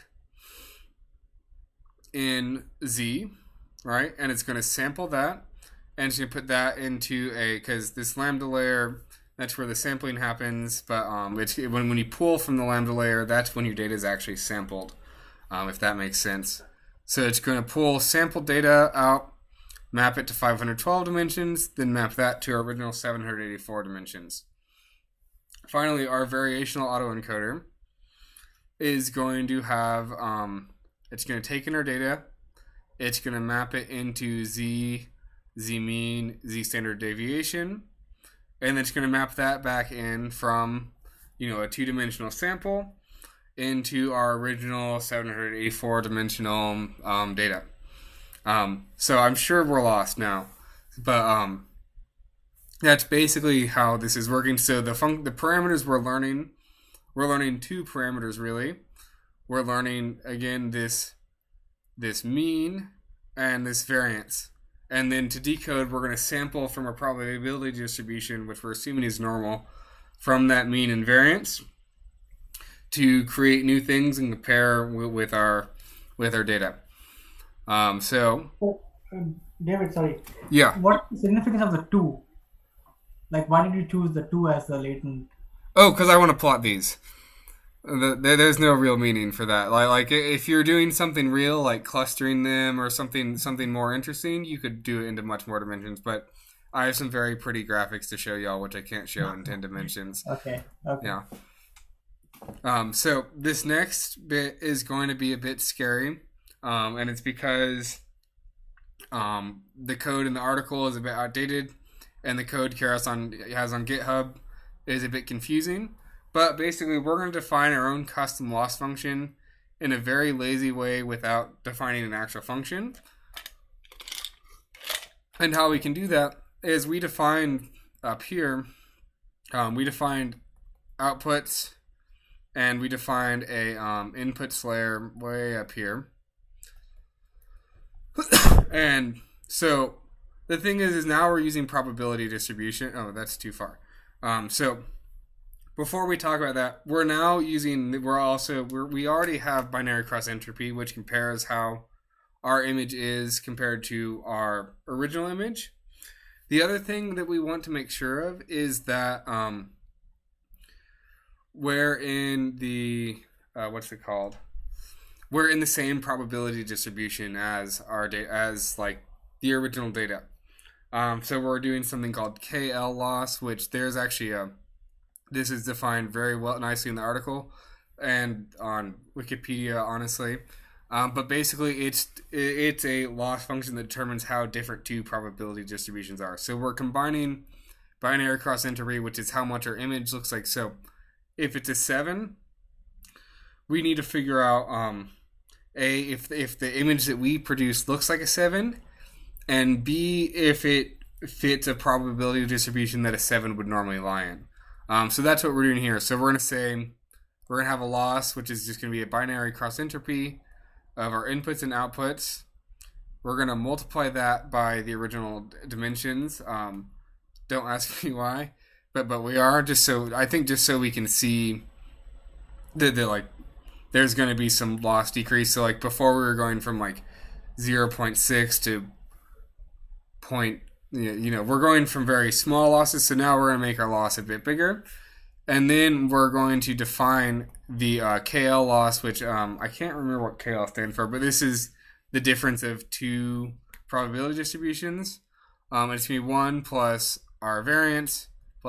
A: in Z, right? And it's going to sample that, and it's going to put that into because this lambda layer, that's where the sampling happens. But it's when you pull from the lambda layer, that's when your data is actually sampled, if that makes sense. So it's going to pull sample data out, map it to 512 dimensions, then map that to our original 784 dimensions. Finally, our variational autoencoder is going to have, it's going to take in our data, it's going to map it into Z mean, Z standard deviation, and it's going to map that back in from, a two-dimensional sample into our original 784 dimensional data. So I'm sure we're lost now, but that's basically how this is working. So the parameters we're learning two parameters really. We're learning again this mean and this variance, and then to decode we're going to sample from a probability distribution, which we're assuming is normal, from that mean and variance, to create new things and compare with our data.
D: David, sorry.
A: Yeah.
D: What's the significance of the 2? Why did you choose the 2 as the latent?
A: Oh, because I want to plot these. There's no real meaning for that. Like if you're doing something real, like clustering them or something more interesting, you could do it into much more dimensions. But I have some very pretty graphics to show y'all, which I can't show in 10 dimensions.
D: Okay.
A: Yeah. So this next bit is going to be a bit scary, and it's because the code in the article is a bit outdated, and the code Keras has on GitHub is a bit confusing. But basically, we're going to define our own custom loss function in a very lazy way without defining an actual function. And how we can do that is we defined up here, we defined outputs, and we defined a inputs layer way up here. And so the thing is now we're using probability distribution. Oh, that's too far. So before we talk about that, we already have binary cross entropy, which compares how our image is compared to our original image. The other thing that we want to make sure of is that we're in the we're in the same probability distribution as our data, as the original data. So we're doing something called KL loss, which there's actually this is defined very well, nicely in the article and on Wikipedia, honestly. But basically, it's a loss function that determines how different two probability distributions are. So we're combining binary cross entropy, which is how much our image looks like. So if it's a 7, we need to figure out A, if the image that we produce looks like a 7, and B, if it fits a probability distribution that a 7 would normally lie in. So that's what we're doing here. So we're going to say we're going to have a loss, which is just going to be a binary cross entropy of our inputs and outputs. We're going to multiply that by the original dimensions. Don't ask me why, but we are, just so we can see the like there's going to be some loss decrease. So like before we were going from like 0.6 to point, we're going from very small losses. So now we're going to make our loss a bit bigger. And then we're going to define the KL loss, which I can't remember what KL stands for, but this is the difference of two probability distributions. It's going to be 1 plus our variance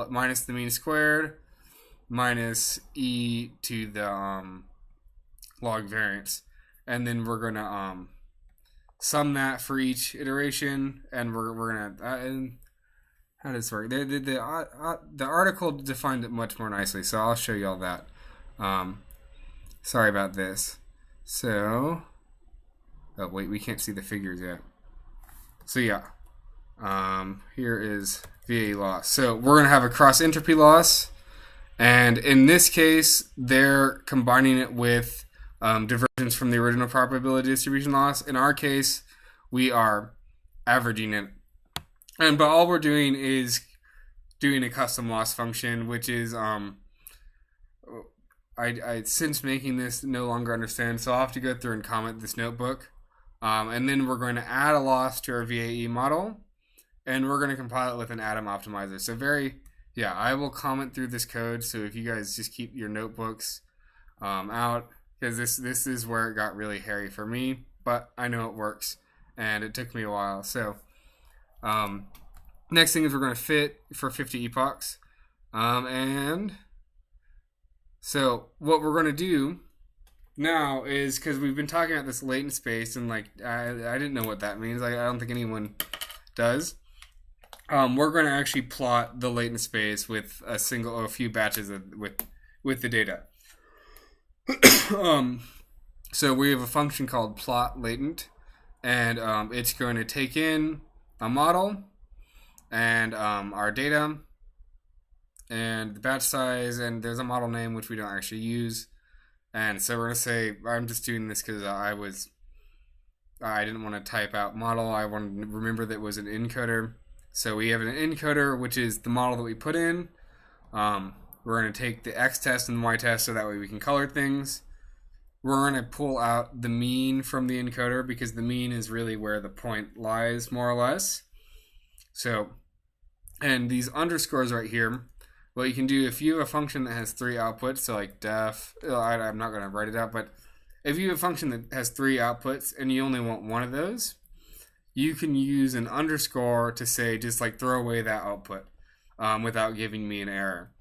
A: minus the mean squared minus e to the log variance. And then we're going to sum that for each iteration, and we're going to... how does it work? The article defined it much more nicely, so I'll show you all that. Sorry about this. So... oh, wait, we can't see the figures yet. So, yeah. Here is VA loss. So, we're going to have a cross entropy loss. And in this case, they're combining it with divergence from the original probability distribution loss. In our case, we are averaging it. But all we're doing is doing a custom loss function, which is I since making this no longer understand, so I'll have to go through and comment this notebook. And then we're going to add a loss to our VAE model, and we're going to compile it with an atom optimizer. So I will comment through this code. So if you guys just keep your notebooks out, because this is where it got really hairy for me, but I know it works, and it took me a while. So next thing is we're going to fit for 50 epochs. And so what we're going to do now is, because we've been talking about this latent space, and like I didn't know what that means. I don't think anyone does. We're going to actually plot the latent space with a few batches with the data. So we have a function called plot latent, and it's going to take in a model and our data and the batch size, and there's a model name which we don't actually use. And so we're going to say, I'm just doing this because I didn't want to type out model. I wanted to remember that it was an encoder. So we have an encoder, which is the model that we put in. We're going to take the X test and Y test so that way we can color things. We're going to pull out the mean from the encoder, because the mean is really where the point lies, more or less. So, and these underscores right here, what you can do, if you have a function that has 3 outputs, so like def, I'm not going to write it out, but if you have a function that has 3 outputs and you only want one of those, you can use an underscore to say, just like throw away that output without giving me an error.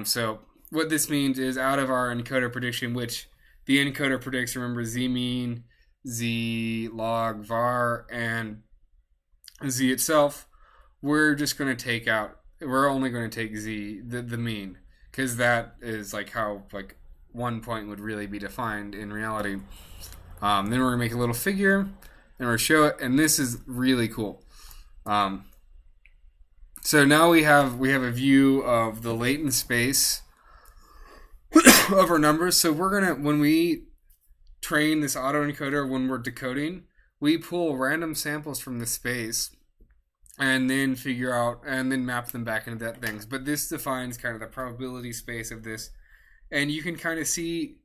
A: So what this means is, out of our encoder prediction, which the encoder predicts, remember, z mean, z log var, and z itself, we're only going to take z, the mean, because that is like how like one point would really be defined in reality. Then we're going to make a little figure, and we're going to show it, and this is really cool. So now we have a view of the latent space of our numbers. So we're going to, when we train this autoencoder, when we're decoding, we pull random samples from the space and then figure out, and then map them back into that things. But this defines kind of the probability space of this. And you can kind of see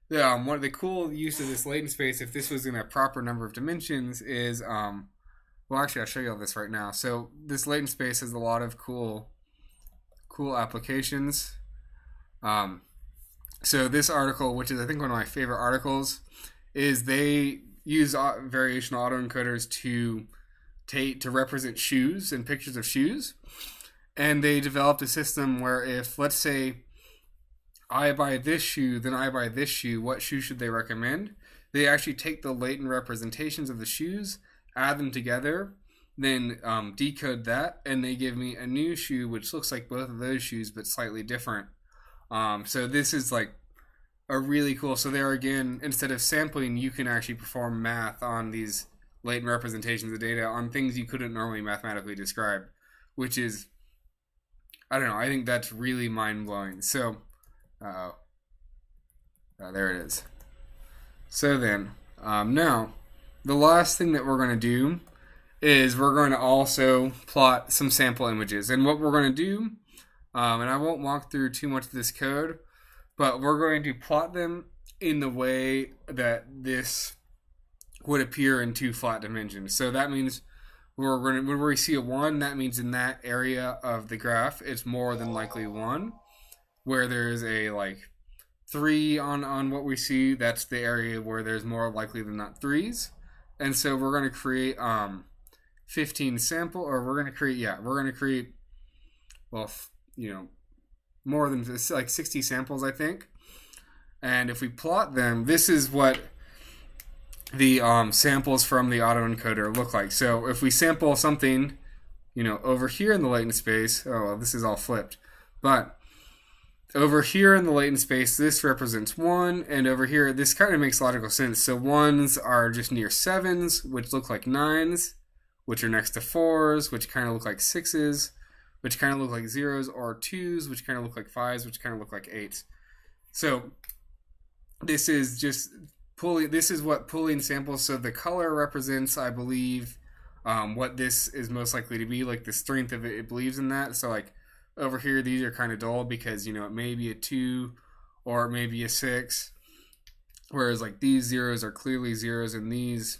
A: one of the cool use of this latent space, if this was in a proper number of dimensions, is, well, actually, I'll show you all this right now. So this latent space has a lot of cool applications. So this article, which is I think one of my favorite articles, is they use variational autoencoders to represent shoes and pictures of shoes. And they developed a system where, if, let's say, I buy this shoe, then I buy this shoe, what shoe should they recommend? They actually take the latent representations of the shoes, add them together, then decode that, and they give me a new shoe which looks like both of those shoes but slightly different. So this is like are really cool. So there again, instead of sampling, you can actually perform math on these latent representations of data on things you couldn't normally mathematically describe, which is, I don't know, I think that's really mind-blowing. So, there it is. So then, now, the last thing that we're going to do is we're going to also plot some sample images. And what we're going to do, and I won't walk through too much of this code, but we're going to plot them in the way that this would appear in two flat dimensions. So that means when we see a 1, that means in that area of the graph, it's more than likely 1. Where there's a, like, 3 on what we see, that's the area where there's more likely than not 3s. And so we're going to create 15 sample, or we're going to create, well, more than like 60 samples, I think. And if we plot them, this is what the samples from the autoencoder look like. So if we sample something, over here in the latent space, this is all flipped, but over here in the latent space, this represents 1, and over here, this kind of makes logical sense. So 1s are just near 7s, which look like 9s, which are next to 4s, which kind of look like 6s, which kind of look like 0s, or 2s, which kind of look like 5s, which kind of look like 8s. So this is just this is what pulling samples. So the color represents, I believe, what this is most likely to be, like the strength of it believes in that. So like over here, these are kind of dull because, it may be a 2 or it may be a 6. Whereas like these zeros are clearly zeros, and these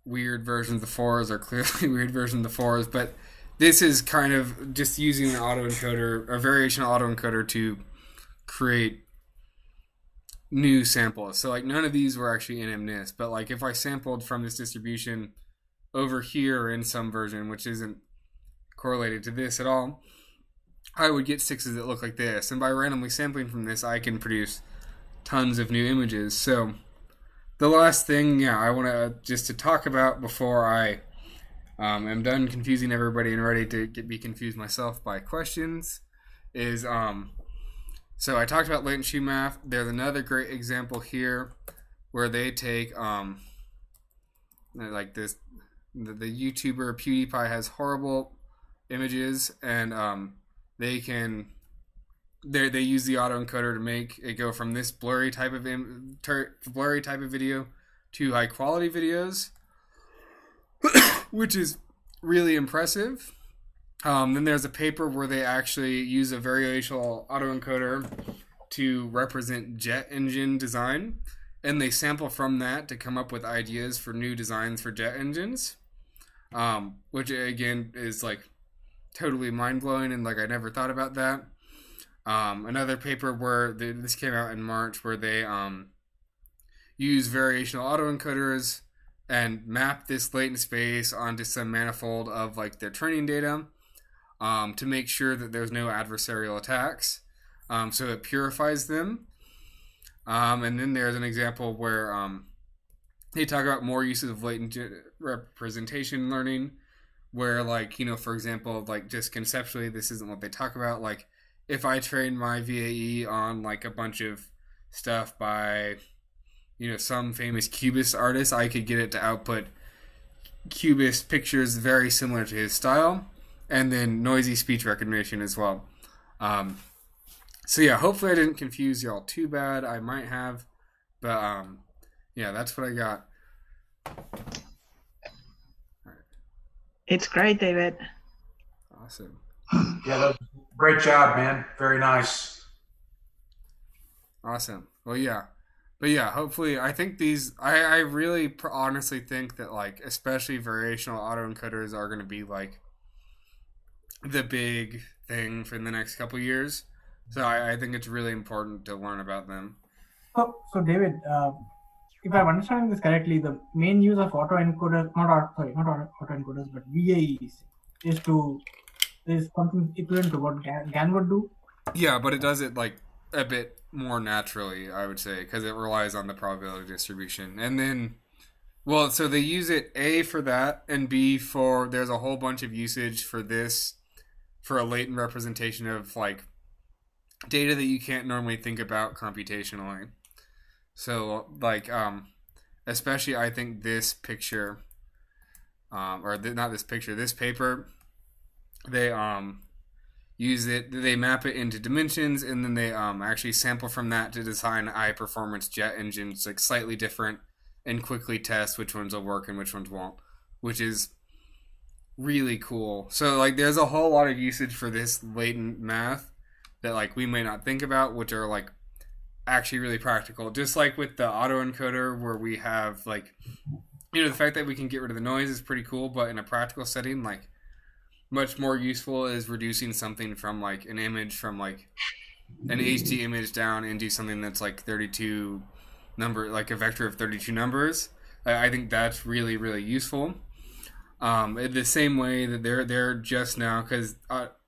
A: weird versions of 4s are clearly weird versions of 4s. But this is kind of just using an autoencoder, a variational autoencoder, to create new samples. So like none of these were actually in MNIST, but like if I sampled from this distribution over here in some version, which isn't correlated to this at all, I would get 6s that look like this. And by randomly sampling from this, I can produce tons of new images. So the last thing, I want to talk about before I am done confusing everybody and ready to be confused myself by questions is, so I talked about latent shoe math. There's another great example here where they take, like this, the YouTuber PewDiePie has horrible images, and they use the autoencoder to make it go from this blurry type of video to high quality videos, which is really impressive. Then there's a paper where they actually use a variational autoencoder to represent jet engine design, and they sample from that to come up with ideas for new designs for jet engines, which again is like totally mind-blowing, and like I never thought about that. Another paper where this came out in March, where they use variational autoencoders and map this latent space onto some manifold of like their training data, to make sure that there's no adversarial attacks, so it purifies them. And then there's an example where they talk about more uses of latent representation learning, where like, for example, like just conceptually, this isn't what they talk about. Like if I train my VAE on like a bunch of stuff by, some famous Cubist artist, I could get it to output Cubist pictures very similar to his style, and then noisy speech recognition as well. So yeah, hopefully I didn't confuse y'all too bad. I might have, but that's what I got.
H: It's great, David.
A: Awesome.
E: Yeah, great job, man. Very nice.
A: Awesome. Well, yeah. But yeah, hopefully, I think these, I really honestly think that, like, especially variational autoencoders are going to be, like, the big thing for the next couple years. So I think it's really important to learn about them.
D: So David, if I'm understanding this correctly, the main use of autoencoders, not autoencoders, but VAEs, is something equivalent to what GAN would do.
A: Yeah, but it does it like a bit more naturally, I would say, because it relies on the probability distribution. And then, well, so they use it A for that, and B for, there's a whole bunch of usage for this, for a latent representation of like data that you can't normally think about computationally. So, like, especially I think this picture, not this picture, this paper, they use it, they map it into dimensions, and then they actually sample from that to design high performance jet engines, like slightly different, and quickly test which ones will work and which ones won't, which is really cool. So like there's a whole lot of usage for this latent math that like we may not think about, which are like actually really practical. Just like with the autoencoder, where we have like, you know, the fact that we can get rid of the noise is pretty cool, but in a practical setting, like much more useful is reducing something from like an image from like an HD image down into something that's like 32 number, like a vector of 32 numbers. I think that's really, really useful. The same way that they're just now, because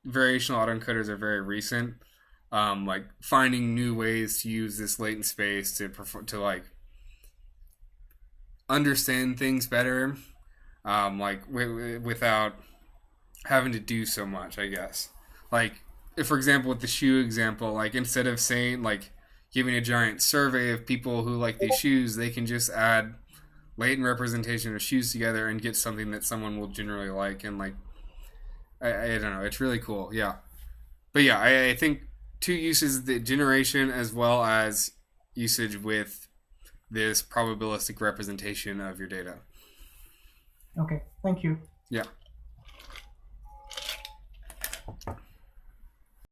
A: variational autoencoders are very recent, like finding new ways to use this latent space to like understand things better, like without having to do so much, I guess. Like, if, for example, with the shoe example, like instead of saying like giving a giant survey of people who like these shoes, they can just add latent representation of shoes together and get something that someone will generally like. And like, I don't know, it's really cool. Yeah, but yeah, I think two uses: the generation as well as usage with this probabilistic representation of your data.
D: Okay, thank you.
A: Yeah.